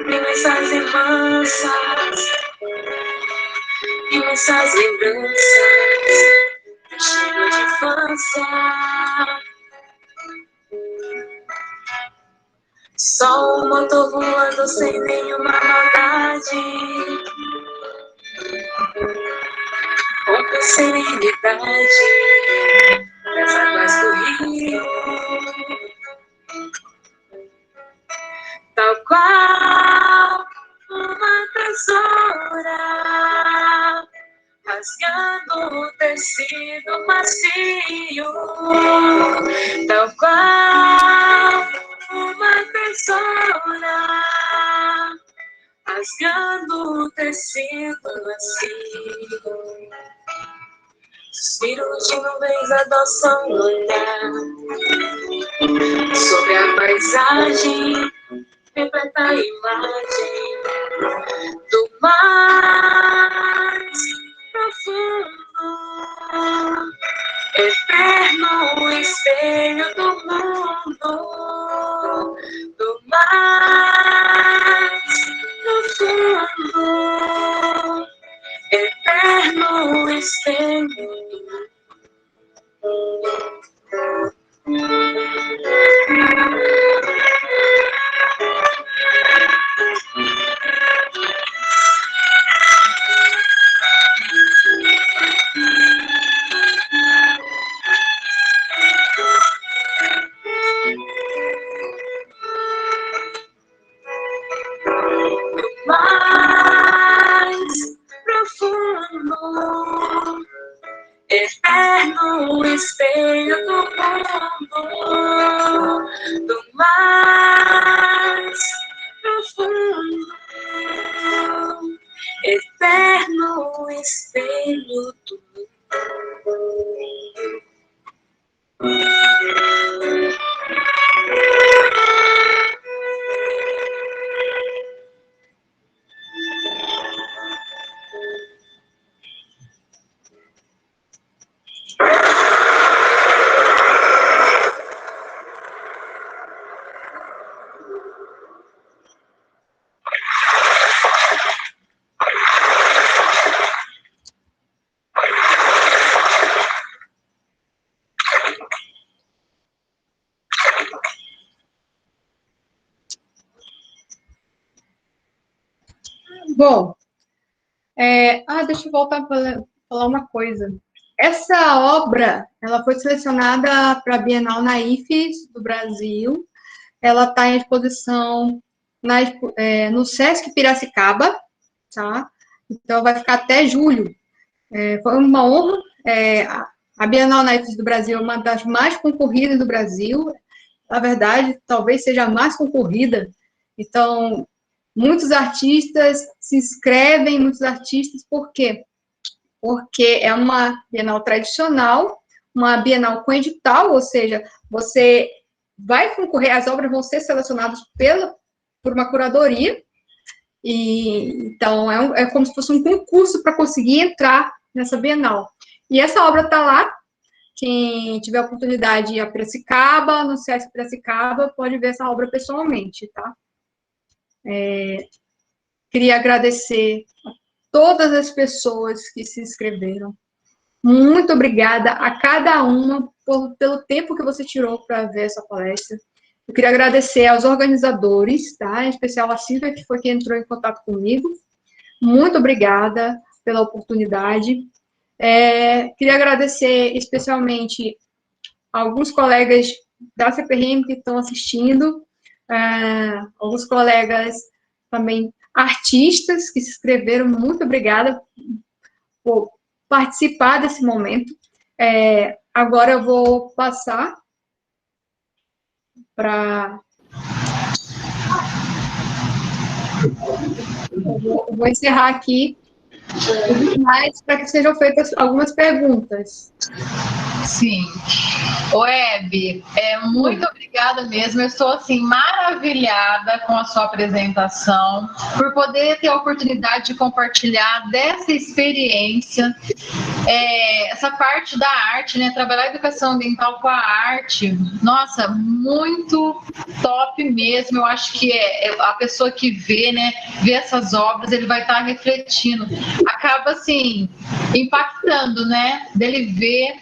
imensas e mansas, imensas lembranças, cheiro de infância. Só um motor voando sem nenhuma maldade, rompe a serenidade das águas do rio. Tal qual uma tesoura, rasgando o tecido macio. Tal qual uma tesoura, rasgando o tecido macio. Suspiros de nuvens adoçam o olhar sobre a paisagem, repleta a imagem do mais profundo, eterno espelho do mundo, do mais profundo, eterno espelho do mundo. Mais profundo, eterno espelho do mundo, do mais profundo, eterno espelho do mundo. Bom, deixa eu voltar para falar uma coisa. Essa obra, ela foi selecionada para a Bienal Naifes do Brasil. Ela está em exposição no Sesc Piracicaba, tá? Então, vai ficar até julho. Foi uma honra. A Bienal Naifes do Brasil é uma das mais concorridas do Brasil. Na verdade, talvez seja a mais concorrida. Então, muitos artistas se inscrevem, por quê? Porque é uma Bienal tradicional, uma Bienal com edital, ou seja, você vai concorrer, as obras vão ser selecionadas por uma curadoria, e então é como se fosse um concurso para conseguir entrar nessa Bienal. E essa obra está lá, quem tiver a oportunidade de ir a Piracicaba, no Sesc Piracicaba, pode ver essa obra pessoalmente, tá? Queria agradecer a todas as pessoas que se inscreveram. Muito obrigada a cada uma pelo tempo que você tirou para ver essa palestra. Eu queria agradecer aos organizadores, tá? Em especial a Silvia, que foi quem entrou em contato comigo. Muito obrigada pela oportunidade. Queria agradecer especialmente a alguns colegas da CPRM que estão assistindo, alguns colegas também artistas que se inscreveram. Muito obrigada por participar desse momento. Agora eu vou passar para... Eu vou encerrar aqui mais para que sejam feitas algumas perguntas. Sim. Web, muito obrigada mesmo. Eu estou, assim, maravilhada com a sua apresentação, por poder ter a oportunidade de compartilhar dessa experiência, essa parte da arte, né? Trabalhar a educação ambiental com a arte, nossa, muito top mesmo. Eu acho que a pessoa que vê, né, vê essas obras, ele vai estar refletindo. Acaba, assim, impactando, né? Dele ver.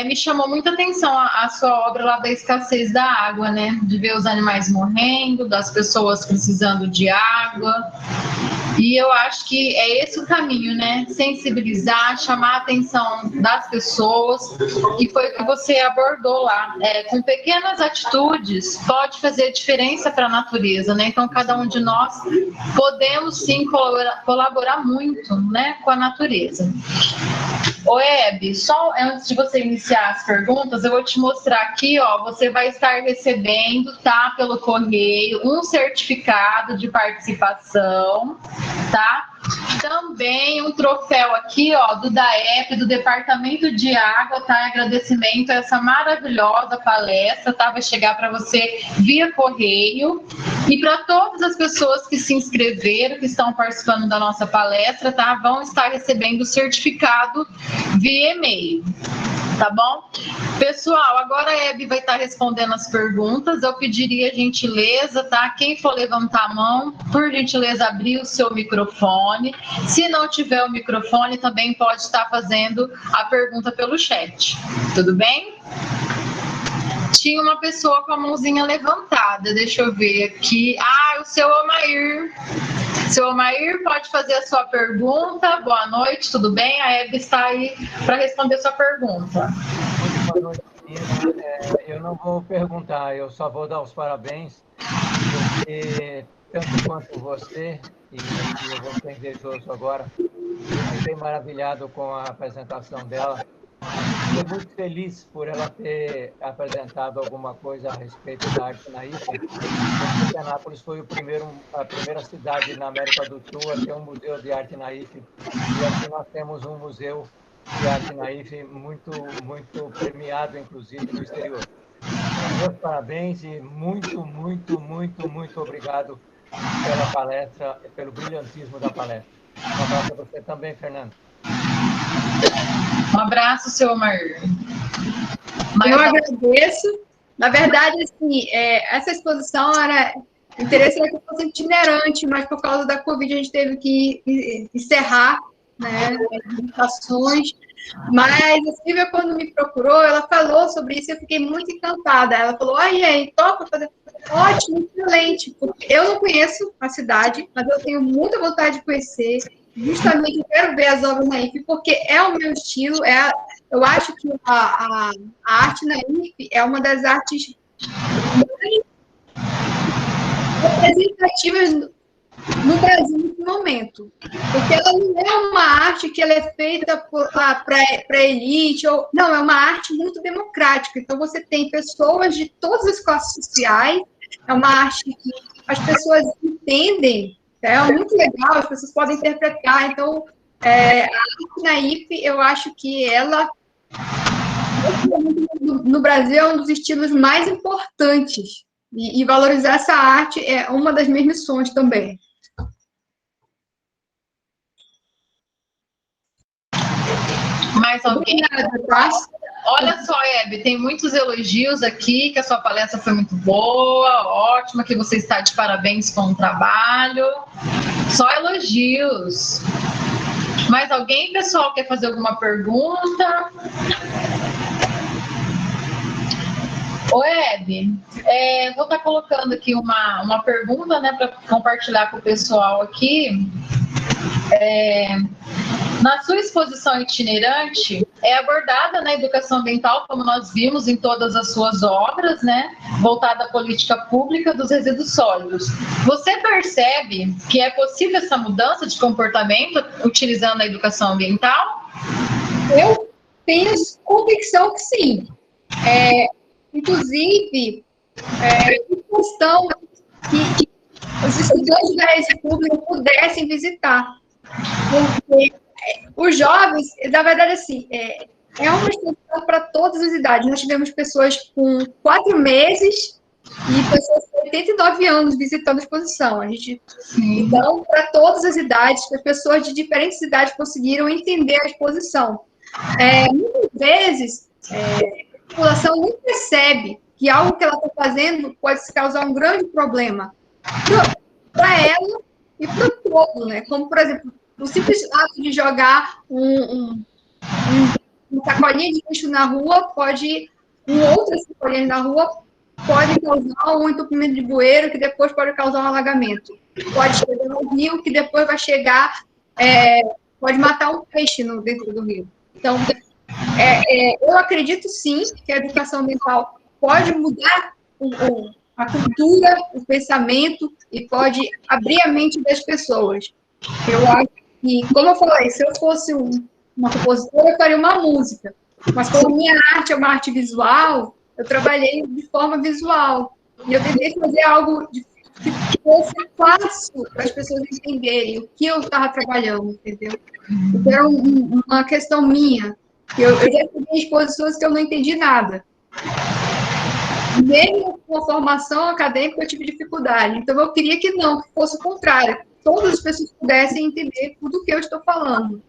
Me chamou muita atenção a sua obra lá da escassez da água, né? De ver os animais morrendo, das pessoas precisando de água. E eu acho que é esse o caminho, né? Sensibilizar, chamar a atenção das pessoas, e foi o que você abordou lá. Com pequenas atitudes, pode fazer diferença para a natureza, né? Então, cada um de nós podemos, sim, colaborar muito, né, com a natureza. Web, só antes de você iniciar as perguntas, eu vou te mostrar aqui, ó, você vai estar recebendo, tá, pelo correio, um certificado de participação, tá? Também um troféu aqui, ó, do DAEP, do Departamento de Água, tá? Agradecimento a essa maravilhosa palestra, tá? Vai chegar para você via correio. E para todas as pessoas que se inscreveram, que estão participando da nossa palestra, tá? Vão estar recebendo o certificado via e-mail. Tá bom? Pessoal, agora a Hebe vai estar respondendo as perguntas. Eu pediria gentileza, tá? Quem for levantar a mão, por gentileza, abrir o seu microfone. Se não tiver o microfone, também pode estar fazendo a pergunta pelo chat. Tudo bem? Tinha uma pessoa com a mãozinha levantada. Deixa eu ver aqui. O seu Omair. Seu Omair, pode fazer a sua pergunta. Boa noite, tudo bem? A Hebe está aí para responder a sua pergunta. Boa noite, menina. Eu não vou perguntar, eu só vou dar os parabéns, porque tanto quanto você, e eu vou ser invejoso agora, eu fiquei maravilhado com a apresentação dela. Estou muito feliz por ela ter apresentado alguma coisa a respeito da arte naif. Anápolis foi a primeira cidade na América do Sul a ter um museu de arte naif. E aqui nós temos um museu de arte naif muito, muito premiado, inclusive, no exterior. Meus parabéns e muito, muito, muito, muito obrigado pela palestra, pelo brilhantismo da palestra. Um abraço a você também, Fernando. Um abraço, seu Omar. Eu agradeço. Na verdade, assim, essa exposição era interessante que fosse itinerante, mas por causa da Covid a gente teve que encerrar, né, as limitações. Mas a Silvia, quando me procurou, ela falou sobre isso e eu fiquei muito encantada. Ela falou, topa fazer Ótimo, excelente. Porque eu não conheço a cidade, mas eu tenho muita vontade de conhecer. Justamente eu quero ver as obras na IFE, porque é o meu estilo. Eu acho que a arte na IFE é uma das artes mais representativas no Brasil nesse momento. Porque ela não é uma arte que ela é feita para elite, não, é uma arte muito democrática. Então, você tem pessoas de todas as classes sociais, é uma arte que as pessoas entendem, é muito legal, as pessoas podem interpretar. Então, a arte na IFE, eu acho que ela, no Brasil, é um dos estilos mais importantes. E valorizar essa arte é uma das minhas missões também. Mais alguém? Tá? Olha só, Hebe, tem muitos elogios aqui, que a sua palestra foi muito boa, ótima, que você está de parabéns com o trabalho. Só elogios. Mais alguém, pessoal, quer fazer alguma pergunta? Ô, Hebe, vou estar colocando aqui uma pergunta, né, para compartilhar com o pessoal aqui. Na sua exposição itinerante, é abordada na educação ambiental, como nós vimos em todas as suas obras, né, voltada à política pública dos resíduos sólidos. Você percebe que é possível essa mudança de comportamento utilizando a educação ambiental? Eu tenho convicção que sim. Inclusive, questão que os estudantes da rede pública pudessem visitar. Porque os jovens, na verdade, assim, é uma exposição para todas as idades. Nós tivemos pessoas com 4 meses e pessoas com 89 anos visitando a exposição. Então, para todas as idades, as pessoas de diferentes idades conseguiram entender a exposição. Muitas vezes, a população não percebe que algo que ela está fazendo pode causar um grande problema para ela e para o todo, né? Como, por exemplo, o simples ato de jogar um sacolinha de lixo na rua outras sacolinhas na rua pode causar um entupimento de bueiro, que depois pode causar um alagamento. Pode chegar no rio, que depois vai chegar, pode matar um peixe dentro do rio. Então, eu acredito sim que a educação ambiental pode mudar a cultura, o pensamento e pode abrir a mente das pessoas. Eu acho que, como eu falei, se eu fosse uma compositora, eu faria uma música. Mas como minha arte é uma arte visual, eu trabalhei de forma visual. E eu tentei fazer algo que fosse fácil para as pessoas entenderem o que eu estava trabalhando, entendeu? Então, era uma questão minha. Eu já tive exposições que eu não entendi nada. Mesmo com a formação acadêmica, eu tive dificuldade. Então, eu queria que fosse o contrário. Todas as pessoas pudessem entender tudo o que eu estou falando.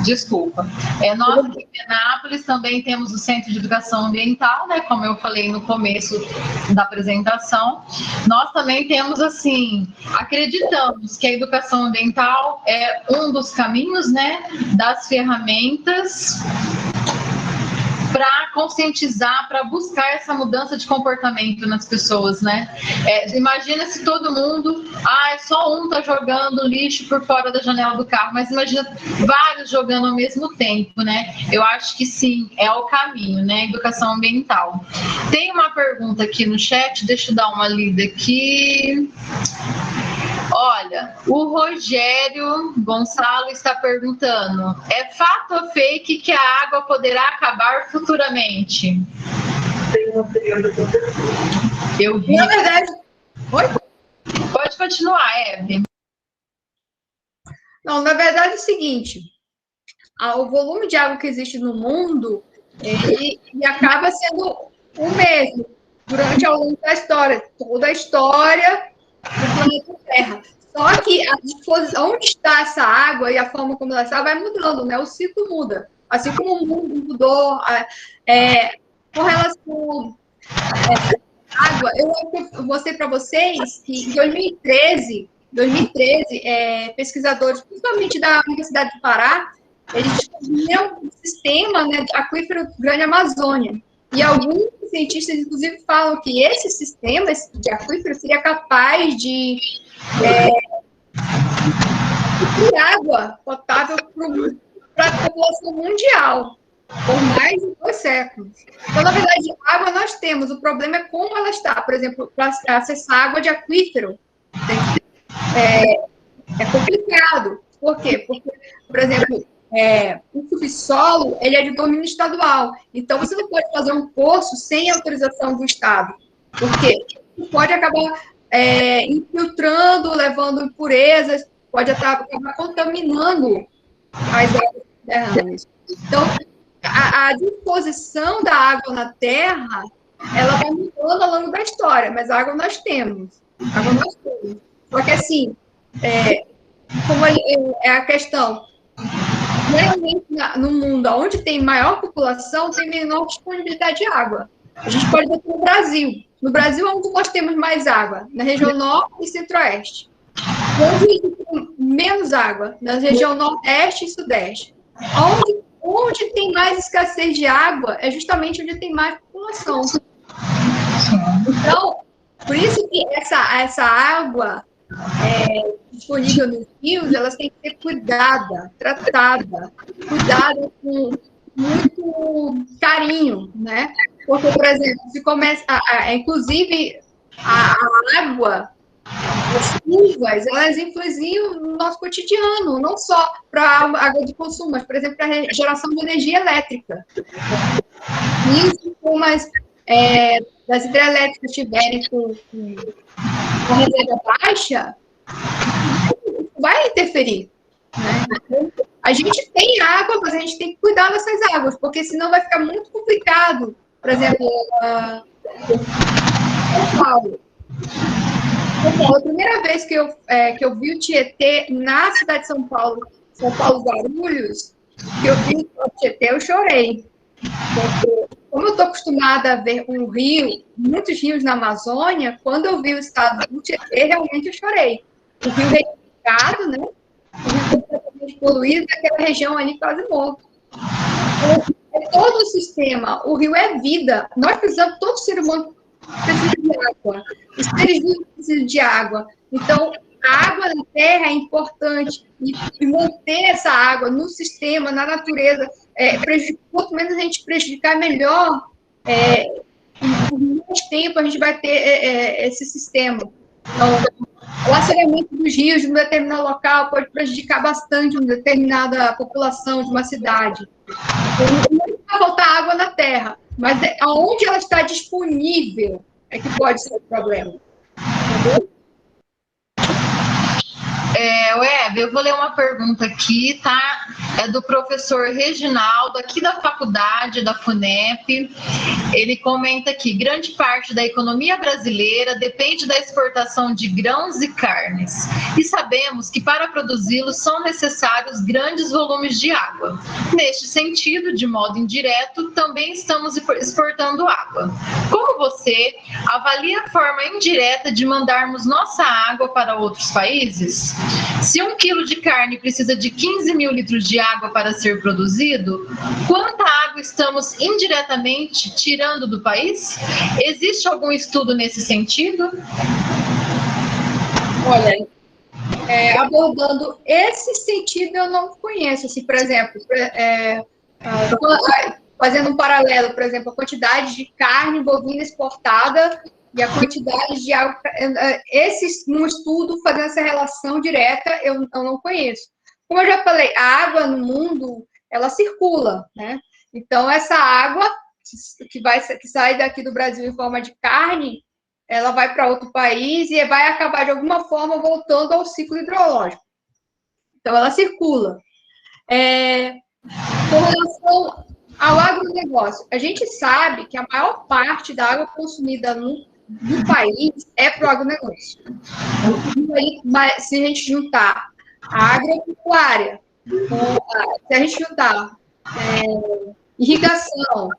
Desculpa. Nós aqui em Penápolis também temos o Centro de Educação Ambiental, né? Como eu falei no começo da apresentação. Nós também temos, assim, acreditamos que a educação ambiental é um dos caminhos, né? Das ferramentas para conscientizar, para buscar essa mudança de comportamento nas pessoas, né? Imagina se todo mundo, só um tá jogando lixo por fora da janela do carro, mas imagina vários jogando ao mesmo tempo, né? Eu acho que sim, é o caminho, né? Educação ambiental. Tem uma pergunta aqui no chat, deixa eu dar uma lida aqui. Olha, o Rogério Gonçalo está perguntando: é fato ou fake que a água poderá acabar futuramente? Eu vi. Na verdade... Oi? Pode continuar, Hebe. Não, na verdade é o seguinte, o volume de água que existe no mundo, ele acaba sendo o mesmo durante ao longo da história, toda a história do planeta Terra. Só que a disposição, onde está essa água e a forma como ela está vai mudando, né? O ciclo muda. Assim como o mundo mudou com relação à água, eu mostrei para vocês que em 2013, pesquisadores, principalmente da Universidade do Pará, eles descobriram um sistema sistema, né, aquífero Grande Amazônia. E alguns cientistas, inclusive, falam que esse sistema de aquífero seria capaz de água potável para a população mundial por mais de 2 séculos. Então, na verdade, água nós temos, o problema é como ela está. Por exemplo, para acessar água de aquífero, é complicado. Por quê? Porque, por exemplo, o subsolo, ele é de domínio estadual. Então, você não pode fazer um poço sem autorização do Estado. Por quê? Pode acabar infiltrando, levando impurezas, pode acabar contaminando as águas subterrâneas. Então, a disposição da água na Terra, ela vai mudando ao longo da história, mas a água nós temos. Só que, assim, como é a questão, realmente no mundo onde tem maior população, tem menor disponibilidade de água. A gente pode ver no Brasil. No Brasil, onde nós temos mais água? Na região norte e centro-oeste. Onde tem menos água? Na região nordeste e sudeste. Onde tem mais escassez de água é justamente onde tem mais população. Então, por isso que essa água disponível nos rios, elas têm que ser tratada com muito carinho, né? Porque, por exemplo, se começa, inclusive, a água, as chuvas, elas influenciam no nosso cotidiano, não só para a água de consumo, mas, por exemplo, para a geração de energia elétrica. E os sistemas das hidrelétricas estiverem com reserva baixa, vai interferir, né? A gente tem água, mas a gente tem que cuidar dessas águas, porque senão vai ficar muito complicado. Por exemplo, São Paulo. A primeira vez que eu vi o Tietê na cidade de São Paulo Guarulhos, que eu vi o Tietê, eu chorei. Porque, como eu estou acostumada a ver um rio, muitos rios na Amazônia, quando eu vi o estado do Tietê, realmente eu chorei. O rio reivindicado, né? O rio completamente poluído, aquela região ali quase morto. É todo o sistema. O rio é vida. Nós precisamos, todo ser humano precisa de água. Os seres vivos precisam de água. Então, a água na terra é importante. E manter essa água no sistema, na natureza, quanto menos a gente prejudicar, melhor. Por mais tempo a gente vai ter esse sistema. Então, o laceramento dos rios de um determinado local pode prejudicar bastante uma determinada população de uma cidade. Não vai faltar água na terra, mas aonde ela está disponível é que pode ser o problema. Entendeu? Web, eu vou ler uma pergunta aqui, tá? É do professor Reginaldo, aqui da faculdade, da FUNEP. Ele comenta aqui: grande parte da economia brasileira depende da exportação de grãos e carnes. E sabemos que para produzi-los são necessários grandes volumes de água. Neste sentido, de modo indireto, também estamos exportando água. Como você avalia a forma indireta de mandarmos nossa água para outros países? Se 1 quilo de carne precisa de 15 mil litros de água para ser produzido, quanta água estamos indiretamente tirando do país? Existe algum estudo nesse sentido? Olha, abordando esse sentido, eu não conheço. Assim, por exemplo, fazendo um paralelo, por exemplo, a quantidade de carne bovina exportada e a quantidade de água, num estudo fazendo essa relação direta, eu não conheço. Como eu já falei, a água no mundo, ela circula, né? Então, essa água que sai daqui do Brasil em forma de carne, ela vai para outro país e vai acabar, de alguma forma, voltando ao ciclo hidrológico. Então, ela circula. Com relação ao agronegócio, a gente sabe que a maior parte da água consumida no país é para o agronegócio. Se a gente juntar a agropecuária, se a gente juntar irrigação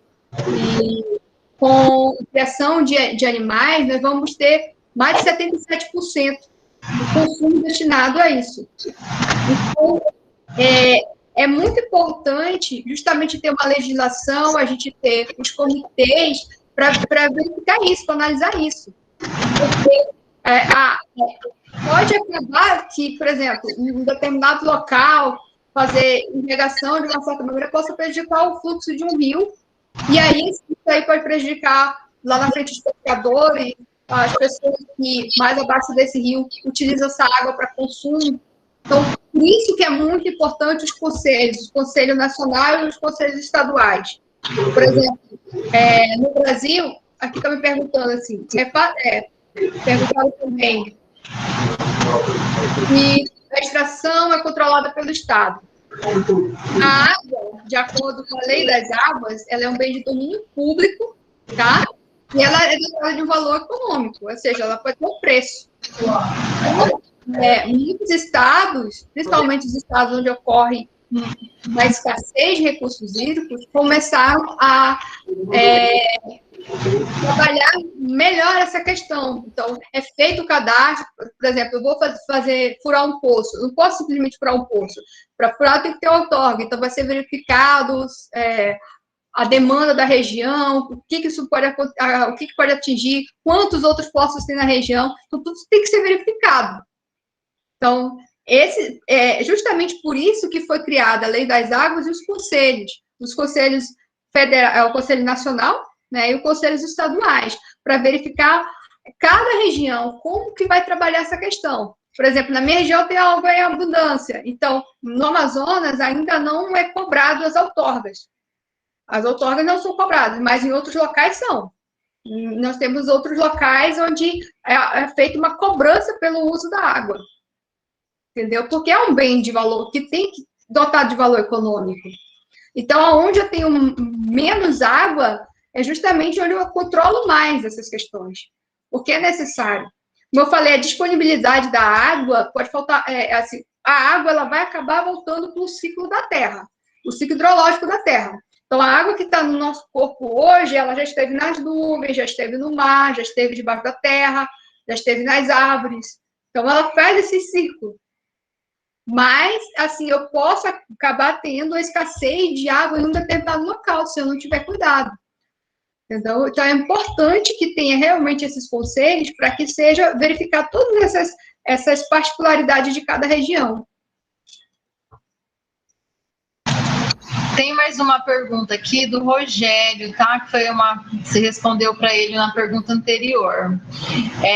e com criação de animais, nós vamos ter mais de 77% do consumo destinado a isso. Então, é muito importante justamente ter uma legislação, a gente ter os comitês para verificar isso, para analisar isso. Porque pode acabar que, por exemplo, em um determinado local, fazer irrigação de uma certa maneira possa prejudicar o fluxo de um rio, e aí isso aí pode prejudicar lá na frente os pescadores, as pessoas que mais abaixo desse rio utilizam essa água para consumo. Então, por isso que é muito importante os conselhos, o Conselho Nacional e os conselhos estaduais. Por exemplo, no Brasil, aqui está me perguntando assim, perguntaram também, e a extração é controlada pelo Estado. A água, de acordo com a Lei das Águas, ela é um bem de domínio público, tá? E ela é dotada de um valor econômico, ou seja, ela pode ter um preço. Muitos estados, principalmente os estados onde ocorre uma escassez de recursos hídricos, começaram a trabalhar melhor essa questão. Então, é feito o cadastro, por exemplo, eu vou furar um poço, não posso simplesmente furar um poço. Para furar tem que ter outorga, então vai ser verificado a demanda da região, o que isso pode atingir, quantos outros poços tem na região, então tudo tem que ser verificado. Então, justamente por isso que foi criada a Lei das Águas e os conselhos federal, o Conselho Nacional, né, e os conselhos estaduais, para verificar cada região como que vai trabalhar essa questão. Por exemplo, na minha região tem água em abundância, então, no Amazonas ainda não é cobrado as outorgas. As outorgas não são cobradas, mas em outros locais são. Nós temos outros locais onde é feita uma cobrança pelo uso da água. Entendeu? Porque é um bem de valor que tem que dotar de valor econômico. Então, onde eu tenho menos água, é justamente onde eu controlo mais essas questões. Porque é necessário. Como eu falei, a disponibilidade da água pode faltar. Assim, a água ela vai acabar voltando para o ciclo da Terra, o ciclo hidrológico da Terra. Então, a água que está no nosso corpo hoje, ela já esteve nas nuvens, já esteve no mar, já esteve debaixo da terra, já esteve nas árvores. Então, ela faz esse ciclo. Mas, assim, eu posso acabar tendo a escassez de água em um determinado local, se eu não tiver cuidado. Entendeu? Então, é importante que tenha realmente esses conselhos para que seja verificar todas essas particularidades de cada região. Tem mais uma pergunta aqui do Rogério, tá? Que foi você respondeu para ele na pergunta anterior.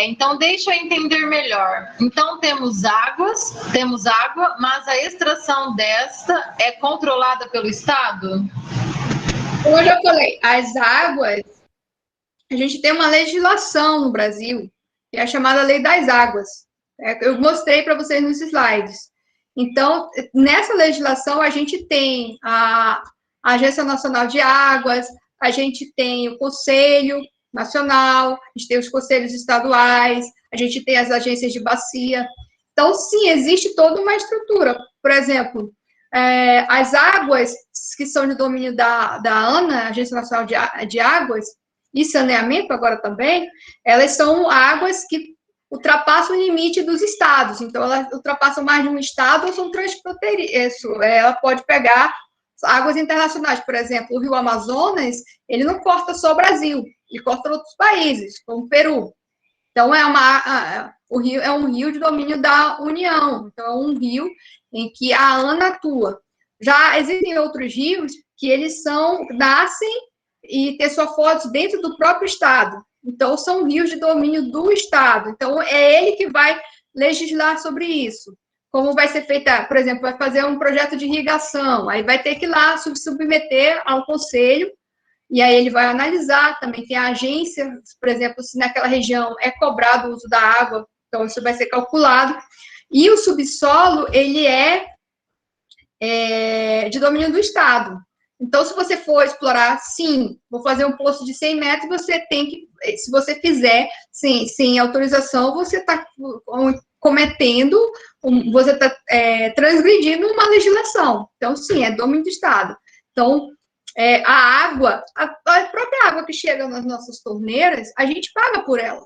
Então, deixa eu entender melhor. Então, temos água, mas a extração desta é controlada pelo Estado? Como eu já falei, as águas, a gente tem uma legislação no Brasil, que é a chamada Lei das Águas. Eu mostrei para vocês nos slides. Então, nessa legislação, a gente tem a Agência Nacional de Águas, a gente tem o Conselho Nacional, a gente tem os conselhos estaduais, a gente tem as agências de bacia. Então, sim, existe toda uma estrutura. Por exemplo, as águas que são de domínio da ANA, Agência Nacional de Águas, e saneamento agora também, elas são águas que ultrapassam o limite dos estados. Então, elas ultrapassam mais de um estado ou são transfronteiriças. Ela pode pegar águas internacionais. Por exemplo, o Rio Amazonas, ele não corta só o Brasil, ele corta outros países, como o Peru. Então, o rio é um rio de domínio da União. Então, é um rio em que a ANA atua. Já existem outros rios que eles nascem e têm sua fonte dentro do próprio estado. Então, são rios de domínio do Estado. Então, é ele que vai legislar sobre isso. Como vai ser feita, por exemplo, vai fazer um projeto de irrigação, aí vai ter que ir lá submeter ao conselho, e aí ele vai analisar. Também tem a agência, por exemplo, se naquela região é cobrado o uso da água, então isso vai ser calculado. E o subsolo, ele é de domínio do Estado. Então, se você for explorar, sim, vou fazer um poço de 100 metros, você tem que, se você fizer sem autorização, você está cometendo, você está transgredindo uma legislação. Então, sim, é domínio do Estado. Então, a água, a própria água que chega nas nossas torneiras, a gente paga por ela.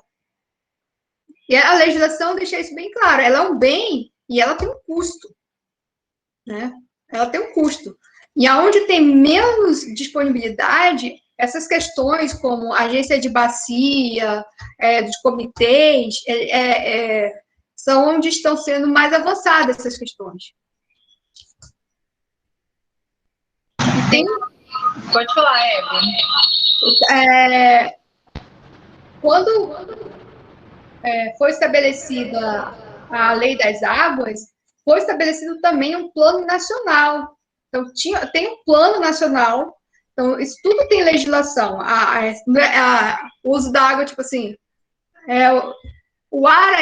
E a legislação deixa isso bem claro. Ela é um bem e ela tem um custo, né? ela tem um custo. E aonde tem menos disponibilidade, essas questões como agência de bacia, dos comitês, são onde estão sendo mais avançadas essas questões. Pode falar, Hebe. Quando foi estabelecida a Lei das Águas, foi estabelecido também um plano nacional. Então, tem um plano nacional, então, isso tudo tem legislação. O uso da água, tipo assim, o ar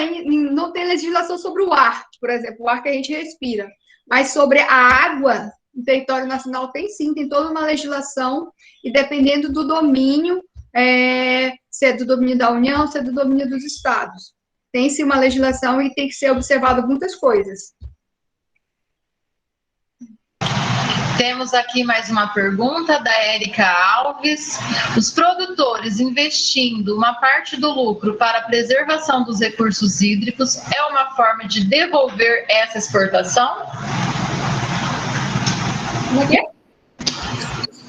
não tem legislação sobre o ar, por exemplo, o ar que a gente respira. Mas sobre a água, no território nacional tem sim, tem toda uma legislação, e dependendo do domínio, se é do domínio da União, se é do domínio dos estados. Tem sim uma legislação e tem que ser observado muitas coisas. Temos aqui mais uma pergunta da Érica Alves. Os produtores investindo uma parte do lucro para a preservação dos recursos hídricos é uma forma de devolver essa exportação? Como é que é?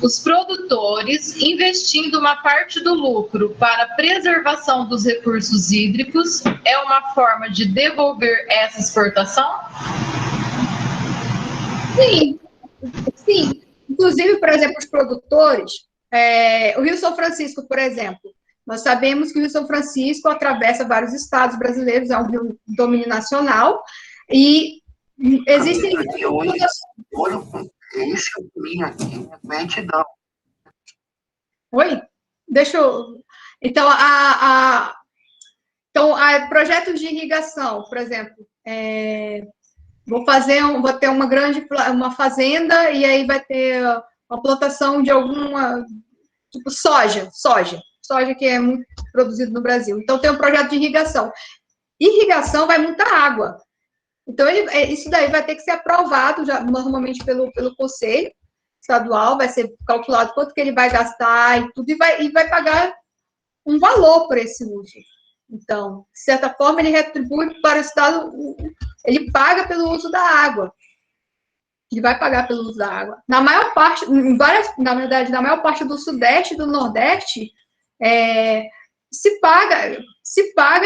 Os produtores investindo uma parte do lucro para a preservação dos recursos hídricos é uma forma de devolver essa exportação? Sim. Sim, inclusive, por exemplo, os produtores, o Rio São Francisco, por exemplo, nós sabemos que o Rio São Francisco atravessa vários estados brasileiros, é um rio de domínio nacional, e existem... Esse é o caminho aqui, lentidão. Oi? Deixa eu... Então, projetos de irrigação, por exemplo, vou ter uma fazenda e aí vai ter uma plantação de alguma, tipo soja que é muito produzido no Brasil. Então, tem um projeto de irrigação. Irrigação vai muita água. Então, isso daí vai ter que ser aprovado já, normalmente pelo Conselho Estadual, vai ser calculado quanto que ele vai gastar e tudo, e vai pagar um valor por esse uso. Então, de certa forma, ele retribui para o Estado, ele paga pelo uso da água. Ele vai pagar pelo uso da água. Na maior parte, na maior parte do Sudeste e do Nordeste, se paga,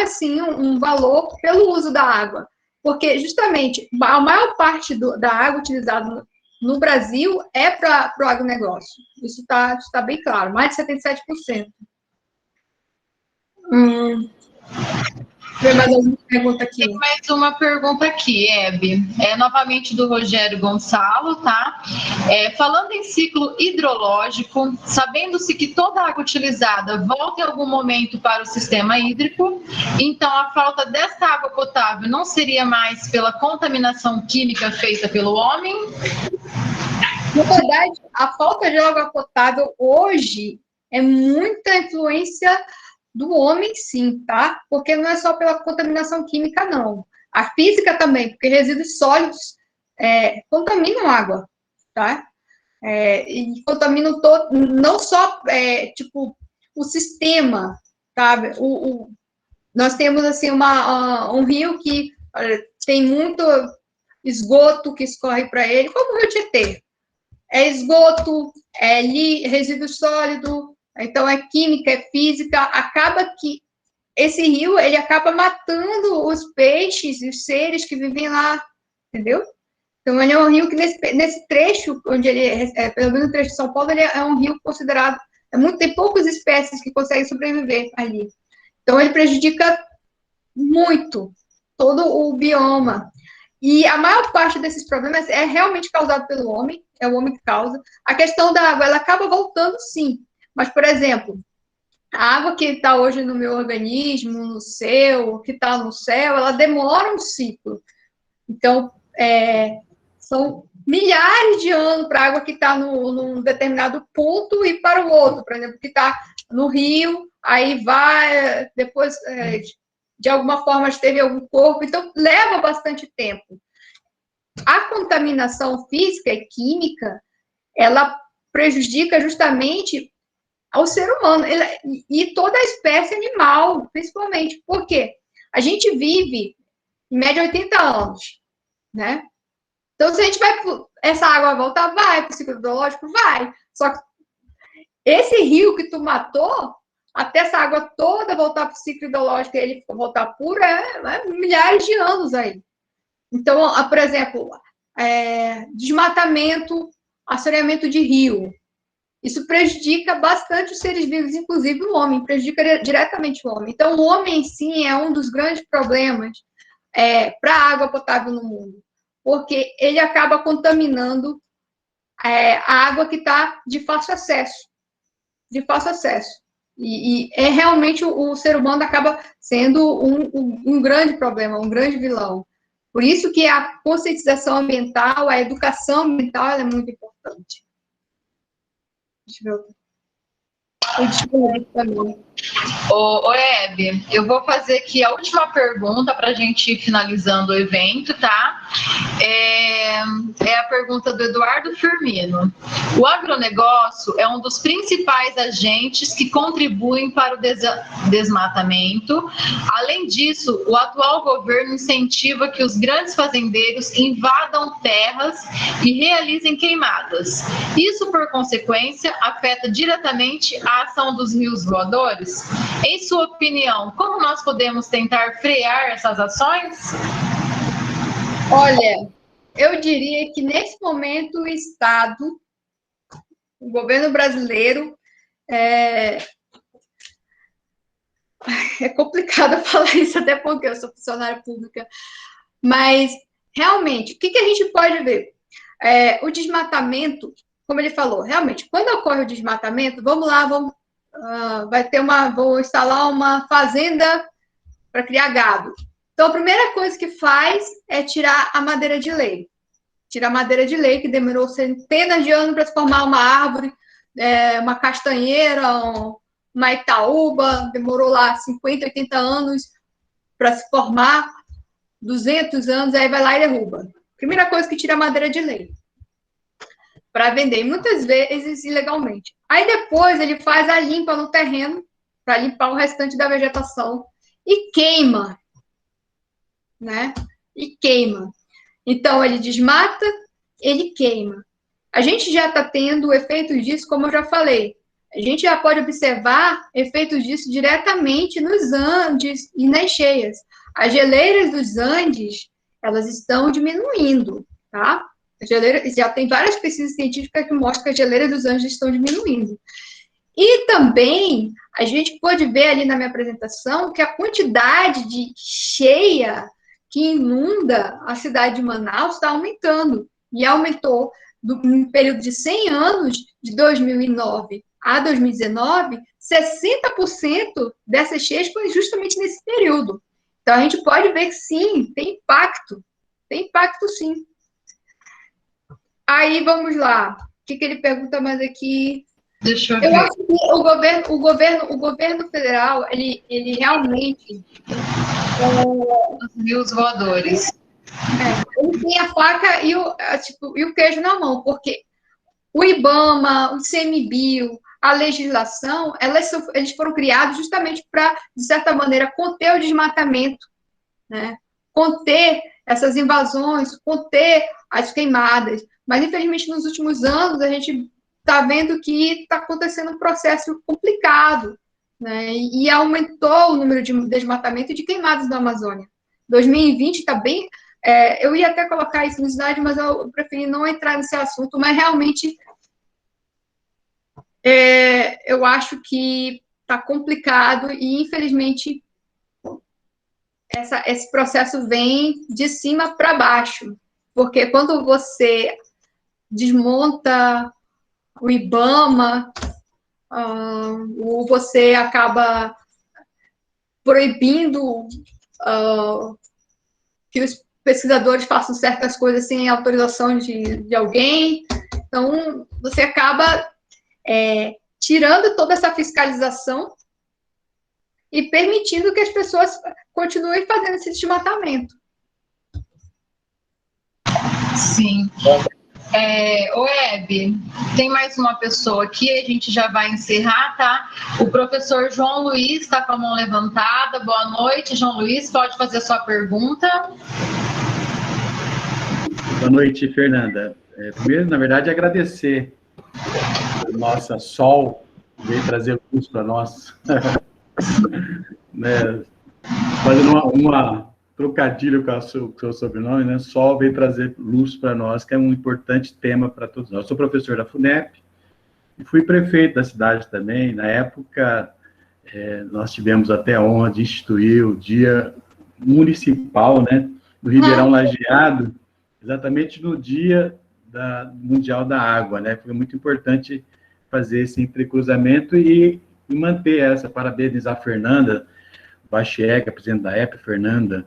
sim, um valor pelo uso da água. Porque, justamente, a maior parte da água utilizada no Brasil é para o agronegócio. Isso está bem claro, mais de 77%. Tem mais alguma pergunta aqui? Tem mais uma pergunta aqui, Hebe. Novamente do Rogério Gonçalo, tá? Falando em ciclo hidrológico, sabendo-se que toda água utilizada volta em algum momento para o sistema hídrico, então a falta desta água potável não seria mais pela contaminação química feita pelo homem? Na verdade, a falta de água potável hoje é muita influência do homem, sim, tá? Porque não é só pela contaminação química, não. A física também, porque resíduos sólidos contaminam água, tá? E contaminam todo, não só, tipo, o sistema, sabe? Nós temos, assim, um rio que tem muito esgoto que escorre para ele, como o Rio Tietê. É esgoto, resíduo sólido, então é química, é física, acaba que esse rio, ele acaba matando os peixes e os seres que vivem lá, entendeu? Então, ele é um rio que nesse trecho, onde ele pelo menos no trecho de São Paulo, ele é um rio considerado, tem poucas espécies que conseguem sobreviver ali. Então, ele prejudica muito todo o bioma. E a maior parte desses problemas é realmente causado pelo homem, é o homem que causa. A questão da água, ela acaba voltando, sim. Mas, por exemplo, a água que está hoje no meu organismo, no seu, que está no céu, ela demora um ciclo. Então, são milhares de anos para a água que está num determinado ponto e para o outro. Por exemplo, que está no rio, aí vai, depois, de alguma forma, esteve em algum corpo. Então, leva bastante tempo. A contaminação física e química, ela prejudica justamente ao ser humano e toda a espécie animal, principalmente. Por quê? A gente vive, em média, 80 anos, né? Então, se a gente essa água vai voltar, vai para o ciclo hidrológico, vai. Só que esse rio que tu matou, até essa água toda voltar para o ciclo hidrológico e ele voltar puro, é milhares de anos aí. Então, por exemplo, desmatamento, assoreamento de rio. Isso prejudica bastante os seres vivos, inclusive o homem, prejudica diretamente o homem. Então, o homem, sim, é um dos grandes problemas para a água potável no mundo, porque ele acaba contaminando a água que está de fácil acesso. E realmente o ser humano acaba sendo um grande problema, um grande vilão. Por isso que a conscientização ambiental, a educação ambiental, ela é muito importante. Deixa eu ver. Ô, Hebe, eu vou fazer aqui a última pergunta para a gente ir finalizando o evento, tá? É a pergunta do Eduardo Firmino. O agronegócio é um dos principais agentes que contribuem para o desmatamento. Além disso, o atual governo incentiva que os grandes fazendeiros invadam terras e realizem queimadas. Isso, por consequência, afeta diretamente a ação dos rios voadores? Em sua opinião, como nós podemos tentar frear essas ações? Olha, eu diria que nesse momento o Estado, o governo brasileiro, é complicado falar isso até porque eu sou funcionária pública, mas realmente, o que a gente pode ver? O desmatamento, como ele falou, realmente, quando ocorre o desmatamento, vamos lá, vou instalar uma fazenda para criar gado. Então, a primeira coisa que faz é tirar a madeira de lei. Tirar a madeira de lei, que demorou centenas de anos para se formar uma árvore, uma castanheira, uma itaúba, demorou lá 50, 80 anos para se formar, 200 anos, aí vai lá e derruba. Primeira coisa que tira a madeira de lei. Para vender, muitas vezes ilegalmente. Aí depois ele faz a limpa no terreno, para limpar o restante da vegetação, e queima, né? E queima. Então, ele desmata, ele queima. A gente já está tendo efeitos disso, como eu já falei. A gente já pode observar efeitos disso diretamente nos Andes e nas cheias. As geleiras dos Andes, elas estão diminuindo, tá? Já tem várias pesquisas científicas que mostram que as geleiras dos Andes estão diminuindo. E também, a gente pode ver ali na minha apresentação que a quantidade de cheia que inunda a cidade de Manaus está aumentando. E aumentou, no período de 100 anos, de 2009 a 2019, 60% dessas cheias foi justamente nesse período. Então, a gente pode ver que, sim, tem impacto. Tem impacto, sim. Aí, vamos lá. O que ele pergunta mais aqui? Deixa eu ver. Eu acho que o governo federal, ele realmente... Os rios voadores. Ele tem a faca e o queijo na mão, porque o IBAMA, o ICMBio, a legislação, eles foram criados justamente para, de certa maneira, conter o desmatamento, né? Conter essas invasões, conter as queimadas. Mas, infelizmente, nos últimos anos, a gente está vendo que está acontecendo um processo complicado, né? E aumentou o número de desmatamento e de queimadas na Amazônia. 2020 está bem... eu ia até colocar isso no slide, mas eu preferi não entrar nesse assunto, mas realmente eu acho que está complicado e, infelizmente, esse processo vem de cima para baixo, porque quando você desmonta o IBAMA, ou você acaba proibindo que os pesquisadores façam certas coisas sem autorização de alguém. Então, você acaba tirando toda essa fiscalização e permitindo que as pessoas continuem fazendo esse desmatamento. Sim. Hebe, tem mais uma pessoa aqui, a gente já vai encerrar, tá? O professor João Luiz está com a mão levantada. Boa noite, João Luiz, pode fazer a sua pergunta. Boa noite, Fernanda. Primeiro, na verdade, agradecer a nossa Sol, que veio trazer luz para nós. Né? Fazendo uma trocadilho com o seu sobrenome, né? Sol veio trazer luz para nós, que é um importante tema para todos nós. Eu sou professor da FUNEP e fui prefeito da cidade também. Na época, nós tivemos até a honra de instituir o Dia Municipal, né, do Ribeirão Lajeado, exatamente no Dia Mundial da Água, né? Foi muito importante fazer esse entrecruzamento e manter essa. Parabenizar a Fernanda Bachiega, presidente da EPE, Fernanda,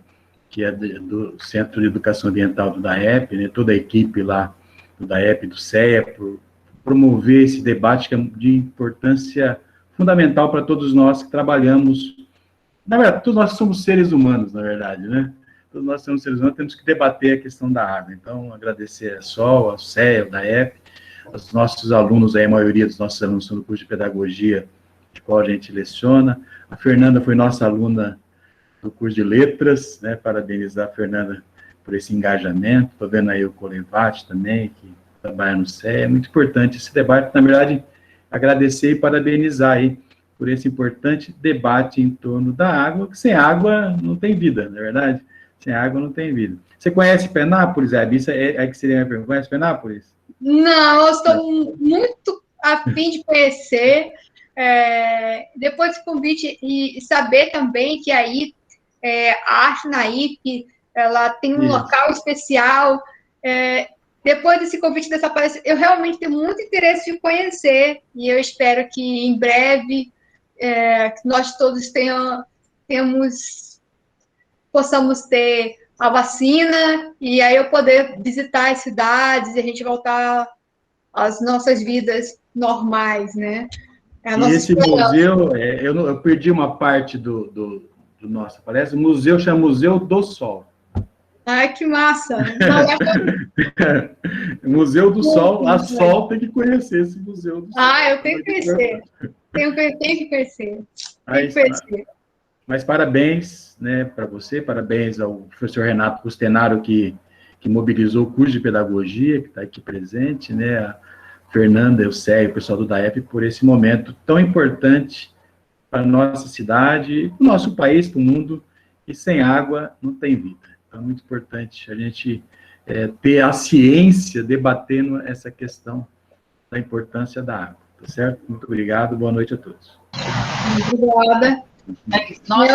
que é do Centro de Educação Ambiental do DAEP, né, toda a equipe lá do DAEP, do CEA, por promover esse debate que é de importância fundamental para todos nós que trabalhamos. Na verdade, todos nós somos seres humanos, na verdade, né? Todos nós somos seres humanos, temos que debater a questão da água. Então, agradecer a SOL, ao CEA, ao DAEP, aos nossos alunos, aí, a maioria dos nossos alunos são do curso de Pedagogia, de qual a gente leciona. A Fernanda foi nossa aluna do curso de Letras, né? Parabenizar a Fernanda por esse engajamento. Estou vendo aí o Colevati também, que trabalha no CEA. É muito importante esse debate, na verdade, agradecer e parabenizar aí por esse importante debate em torno da água, que sem água não tem vida, não é verdade? Sem água não tem vida. Você conhece Penápolis, Hebe? Isso é que seria a minha pergunta. Conhece Penápolis? Não, eu estou muito a fim de conhecer. Depois desse convite e saber também que aí a Arte Naip, ela tem um local especial. Depois desse convite dessa palestra, eu realmente tenho muito interesse de conhecer e eu espero que em breve nós todos possamos ter a vacina e aí eu poder visitar as cidades e a gente voltar às nossas vidas normais, né? E esse museu, eu perdi uma parte do nossa palestra, o museu chama Museu do Sol. Ai, que massa! Museu do Sol, a Sol tem que conhecer esse Museu do Sol. Eu tenho que conhecer. Tenho que conhecer. Mas parabéns, né, para você, parabéns ao professor Renato Custenaro, que mobilizou o curso de Pedagogia, que está aqui presente, né, a Fernanda, eu sei, o pessoal do DAEP, por esse momento tão importante para a nossa cidade, para o nosso país, para o mundo, e sem água não tem vida. Então, é muito importante a gente ter a ciência debatendo essa questão da importância da água, tá certo? Muito obrigado, boa noite a todos. Muito obrigada.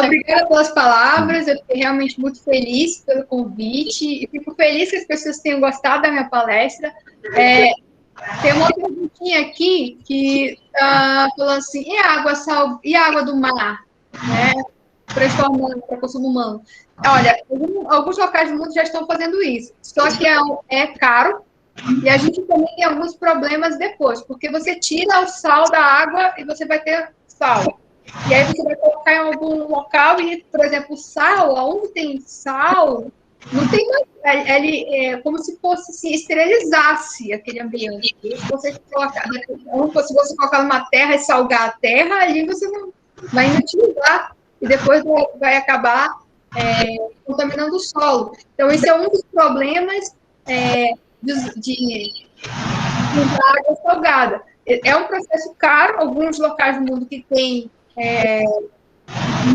Obrigada pelas palavras, eu fiquei realmente muito feliz pelo convite, e fico feliz que as pessoas tenham gostado da minha palestra. Tem uma perguntinha aqui que falou assim, e a água do mar, né, transformando para consumo humano? Olha, alguns locais do mundo já estão fazendo isso, só que é caro, e a gente também tem alguns problemas depois, porque você tira o sal da água e você vai ter sal. E aí você vai colocar em algum local e, por exemplo, o sal, onde tem sal, não tem mais, ele como se fosse assim, esterilizasse aquele ambiente. Se você colocar numa terra e salgar a terra, ali você não vai inutilizar e depois vai acabar contaminando o solo. Então, esse é um dos problemas de água salgada. É um processo caro, alguns locais do mundo que têm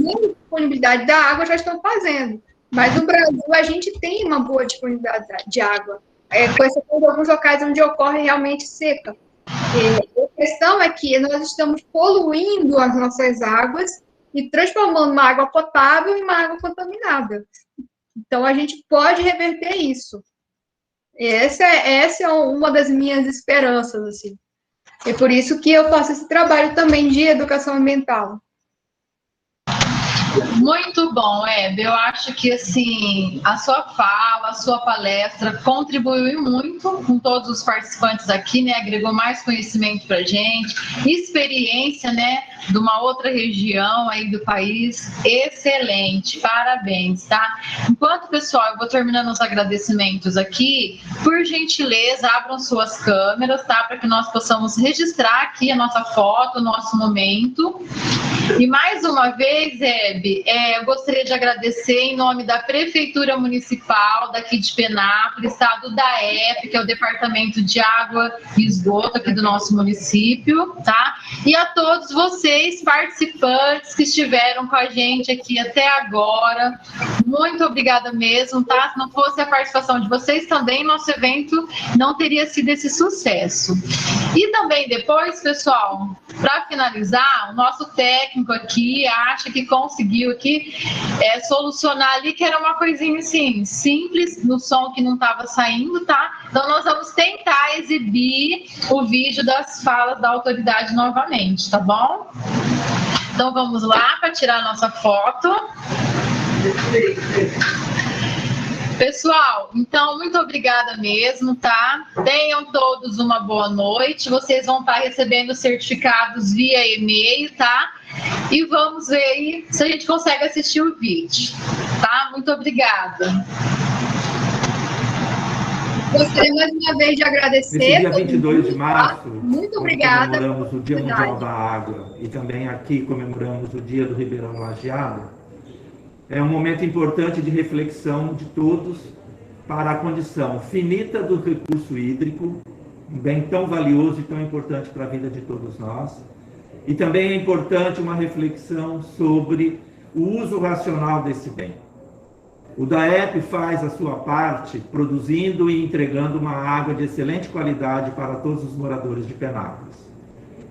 muita disponibilidade da água já estão fazendo, mas no Brasil a gente tem uma boa disponibilidade de água, com exceção de alguns locais onde ocorre realmente seca. A questão é que nós estamos poluindo as nossas águas e transformando uma água potável em uma água contaminada. Então, a gente pode reverter isso. Essa é uma das minhas esperanças, assim. É por isso que eu faço esse trabalho também de educação ambiental. Muito bom, Hebe. Eu acho que, assim, a sua fala, a sua palestra contribuiu muito com todos os participantes aqui, né? Agregou mais conhecimento para a gente, experiência, né, de uma outra região aí do país. Excelente, parabéns, tá? Enquanto, pessoal, eu vou terminando os agradecimentos aqui, por gentileza, abram suas câmeras, tá? Para que nós possamos registrar aqui a nossa foto, o nosso momento. E mais uma vez, Hebe, eu gostaria de agradecer em nome da Prefeitura Municipal daqui de Penápolis, tá? Do DAEP, que é o Departamento de Água e Esgoto aqui do nosso município, tá? E a todos vocês, participantes que estiveram com a gente aqui até agora, muito obrigada mesmo, tá? Se não fosse a participação de vocês também, nosso evento não teria sido esse sucesso. E também depois, pessoal, para finalizar, o nosso técnico aqui acha que conseguiu aqui solucionar ali, que era uma coisinha assim, simples, no som que não estava saindo, tá? Então nós vamos tentar exibir o vídeo das falas da autoridade novamente, tá bom? Então vamos lá para tirar a nossa foto. Pessoal, então, muito obrigada mesmo, tá? Tenham todos uma boa noite. Vocês vão estar recebendo certificados via e-mail, tá? E vamos ver aí se a gente consegue assistir o vídeo, tá? Muito obrigada. Gostaria mais uma vez de agradecer. Nesse dia 22 de março, muito obrigada. Comemoramos o Dia Mundial da Água e também aqui comemoramos o Dia do Ribeirão Lajeado. É um momento importante de reflexão de todos para a condição finita do recurso hídrico, um bem tão valioso e tão importante para a vida de todos nós. E também é importante uma reflexão sobre o uso racional desse bem. O DAEP faz a sua parte, produzindo e entregando uma água de excelente qualidade para todos os moradores de Penápolis.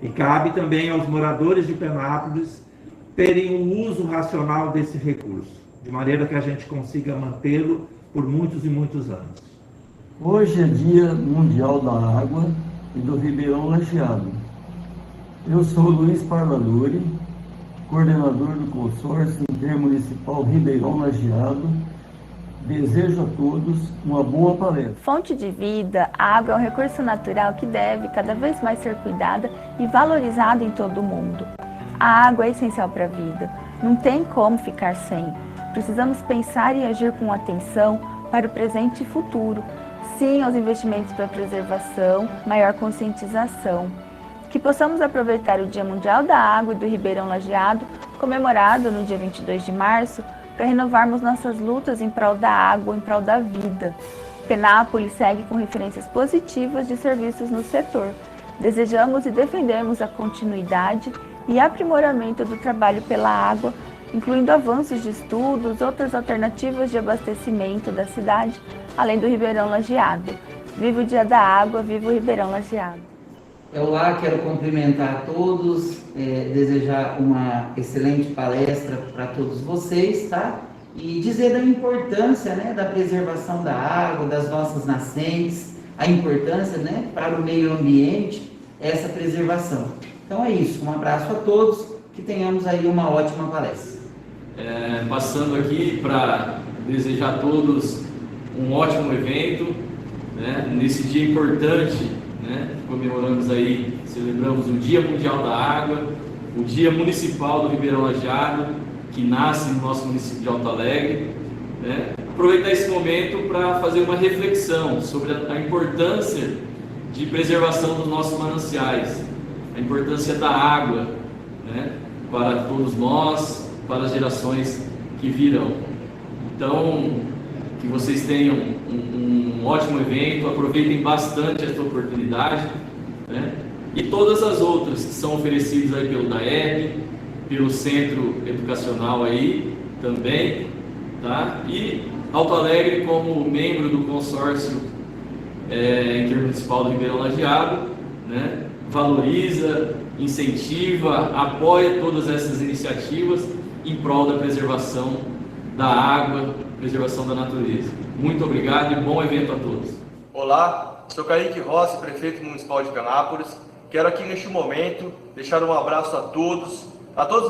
E cabe também aos moradores de Penápolis terem um uso racional desse recurso, de maneira que a gente consiga mantê-lo por muitos e muitos anos. Hoje é Dia Mundial da Água e do Ribeirão Lajeado. Eu sou Luiz Parlaluri, coordenador do consórcio intermunicipal Ribeirão Lajeado. Desejo a todos uma boa palestra. Fonte de vida, a água é um recurso natural que deve cada vez mais ser cuidada e valorizada em todo o mundo. A água é essencial para a vida, não tem como ficar sem. Precisamos pensar e agir com atenção para o presente e futuro. Sim aos investimentos para preservação, maior conscientização. Que possamos aproveitar o Dia Mundial da Água e do Ribeirão Lajeado, comemorado no dia 22 de março, para renovarmos nossas lutas em prol da água, em prol da vida. Penápolis segue com referências positivas de serviços no setor. Desejamos e defendemos a continuidade e aprimoramento do trabalho pela água, incluindo avanços de estudos, outras alternativas de abastecimento da cidade, além do Ribeirão Lajeado. Viva o Dia da Água, viva o Ribeirão Lajeado. Olá, quero cumprimentar a todos, desejar uma excelente palestra para todos vocês, tá? E dizer da importância, né, da preservação da água, das nossas nascentes, a importância, né, para o meio ambiente, essa preservação. Então é isso, um abraço a todos, que tenhamos aí uma ótima palestra. Passando aqui para desejar a todos um ótimo evento, né, nesse dia importante, né, comemoramos aí, celebramos o Dia Mundial da Água, o Dia Municipal do Ribeirão Lajeado, que nasce no nosso município de Alto Alegre, né. Aproveitar esse momento para fazer uma reflexão sobre a importância de preservação dos nossos mananciais, a importância da água, né, para todos nós, para as gerações que virão. Então, que vocês tenham um ótimo evento, aproveitem bastante essa oportunidade, né, e todas as outras que são oferecidas aí pelo DAEP, pelo Centro Educacional aí também, tá? E Alto Alegre, como membro do consórcio intermunicipal do Ribeirão Lajeado, né, valoriza, incentiva, apoia todas essas iniciativas em prol da preservação da água, preservação da natureza. Muito obrigado e bom evento a todos. Olá, sou Kaique Rossi, prefeito municipal de Penápolis. Quero aqui neste momento deixar um abraço a todos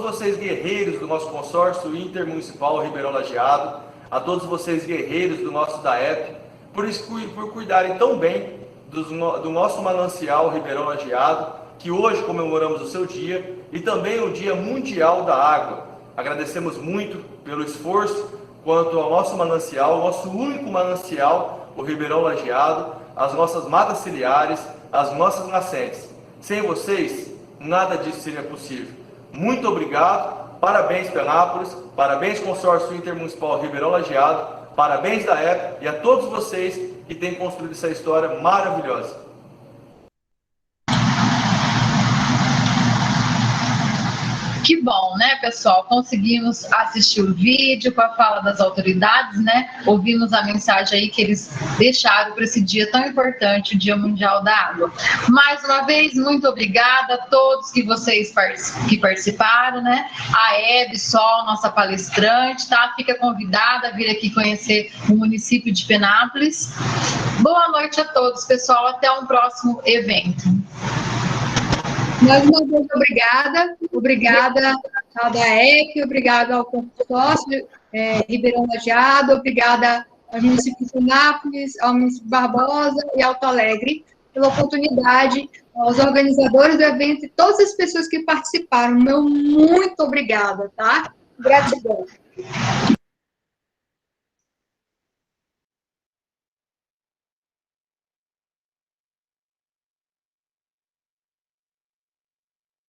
vocês guerreiros do nosso consórcio intermunicipal Ribeirão Lajeado, a todos vocês guerreiros do nosso DAEP, por cuidarem tão bem do nosso manancial Ribeirão Lajeado, que hoje comemoramos o seu dia e também o Dia Mundial da Água. Agradecemos muito pelo esforço quanto ao nosso manancial, o nosso único manancial, o Ribeirão Lajeado, as nossas matas ciliares, as nossas nascentes. Sem vocês, nada disso seria possível. Muito obrigado, parabéns Penápolis, parabéns Consórcio Intermunicipal Ribeirão Lajeado, parabéns da EP e a todos vocês que têm construído essa história maravilhosa. Que bom, né, pessoal? Conseguimos assistir o vídeo com a fala das autoridades, né? Ouvimos a mensagem aí que eles deixaram para esse dia tão importante, o Dia Mundial da Água. Mais uma vez, muito obrigada a todos que vocês que participaram, né? A Hebe Sol, nossa palestrante, tá? Fica convidada a vir aqui conhecer o município de Penápolis. Boa noite a todos, pessoal. Até um próximo evento. Mais uma vez, obrigada ao DAEC, obrigada ao consórcio Ribeirão Lajeado, obrigada ao município de Penápolis, ao município de Barbosa e Alto Alegre, pela oportunidade, aos organizadores do evento e todas as pessoas que participaram. Meu muito obrigada, tá? Gratidão.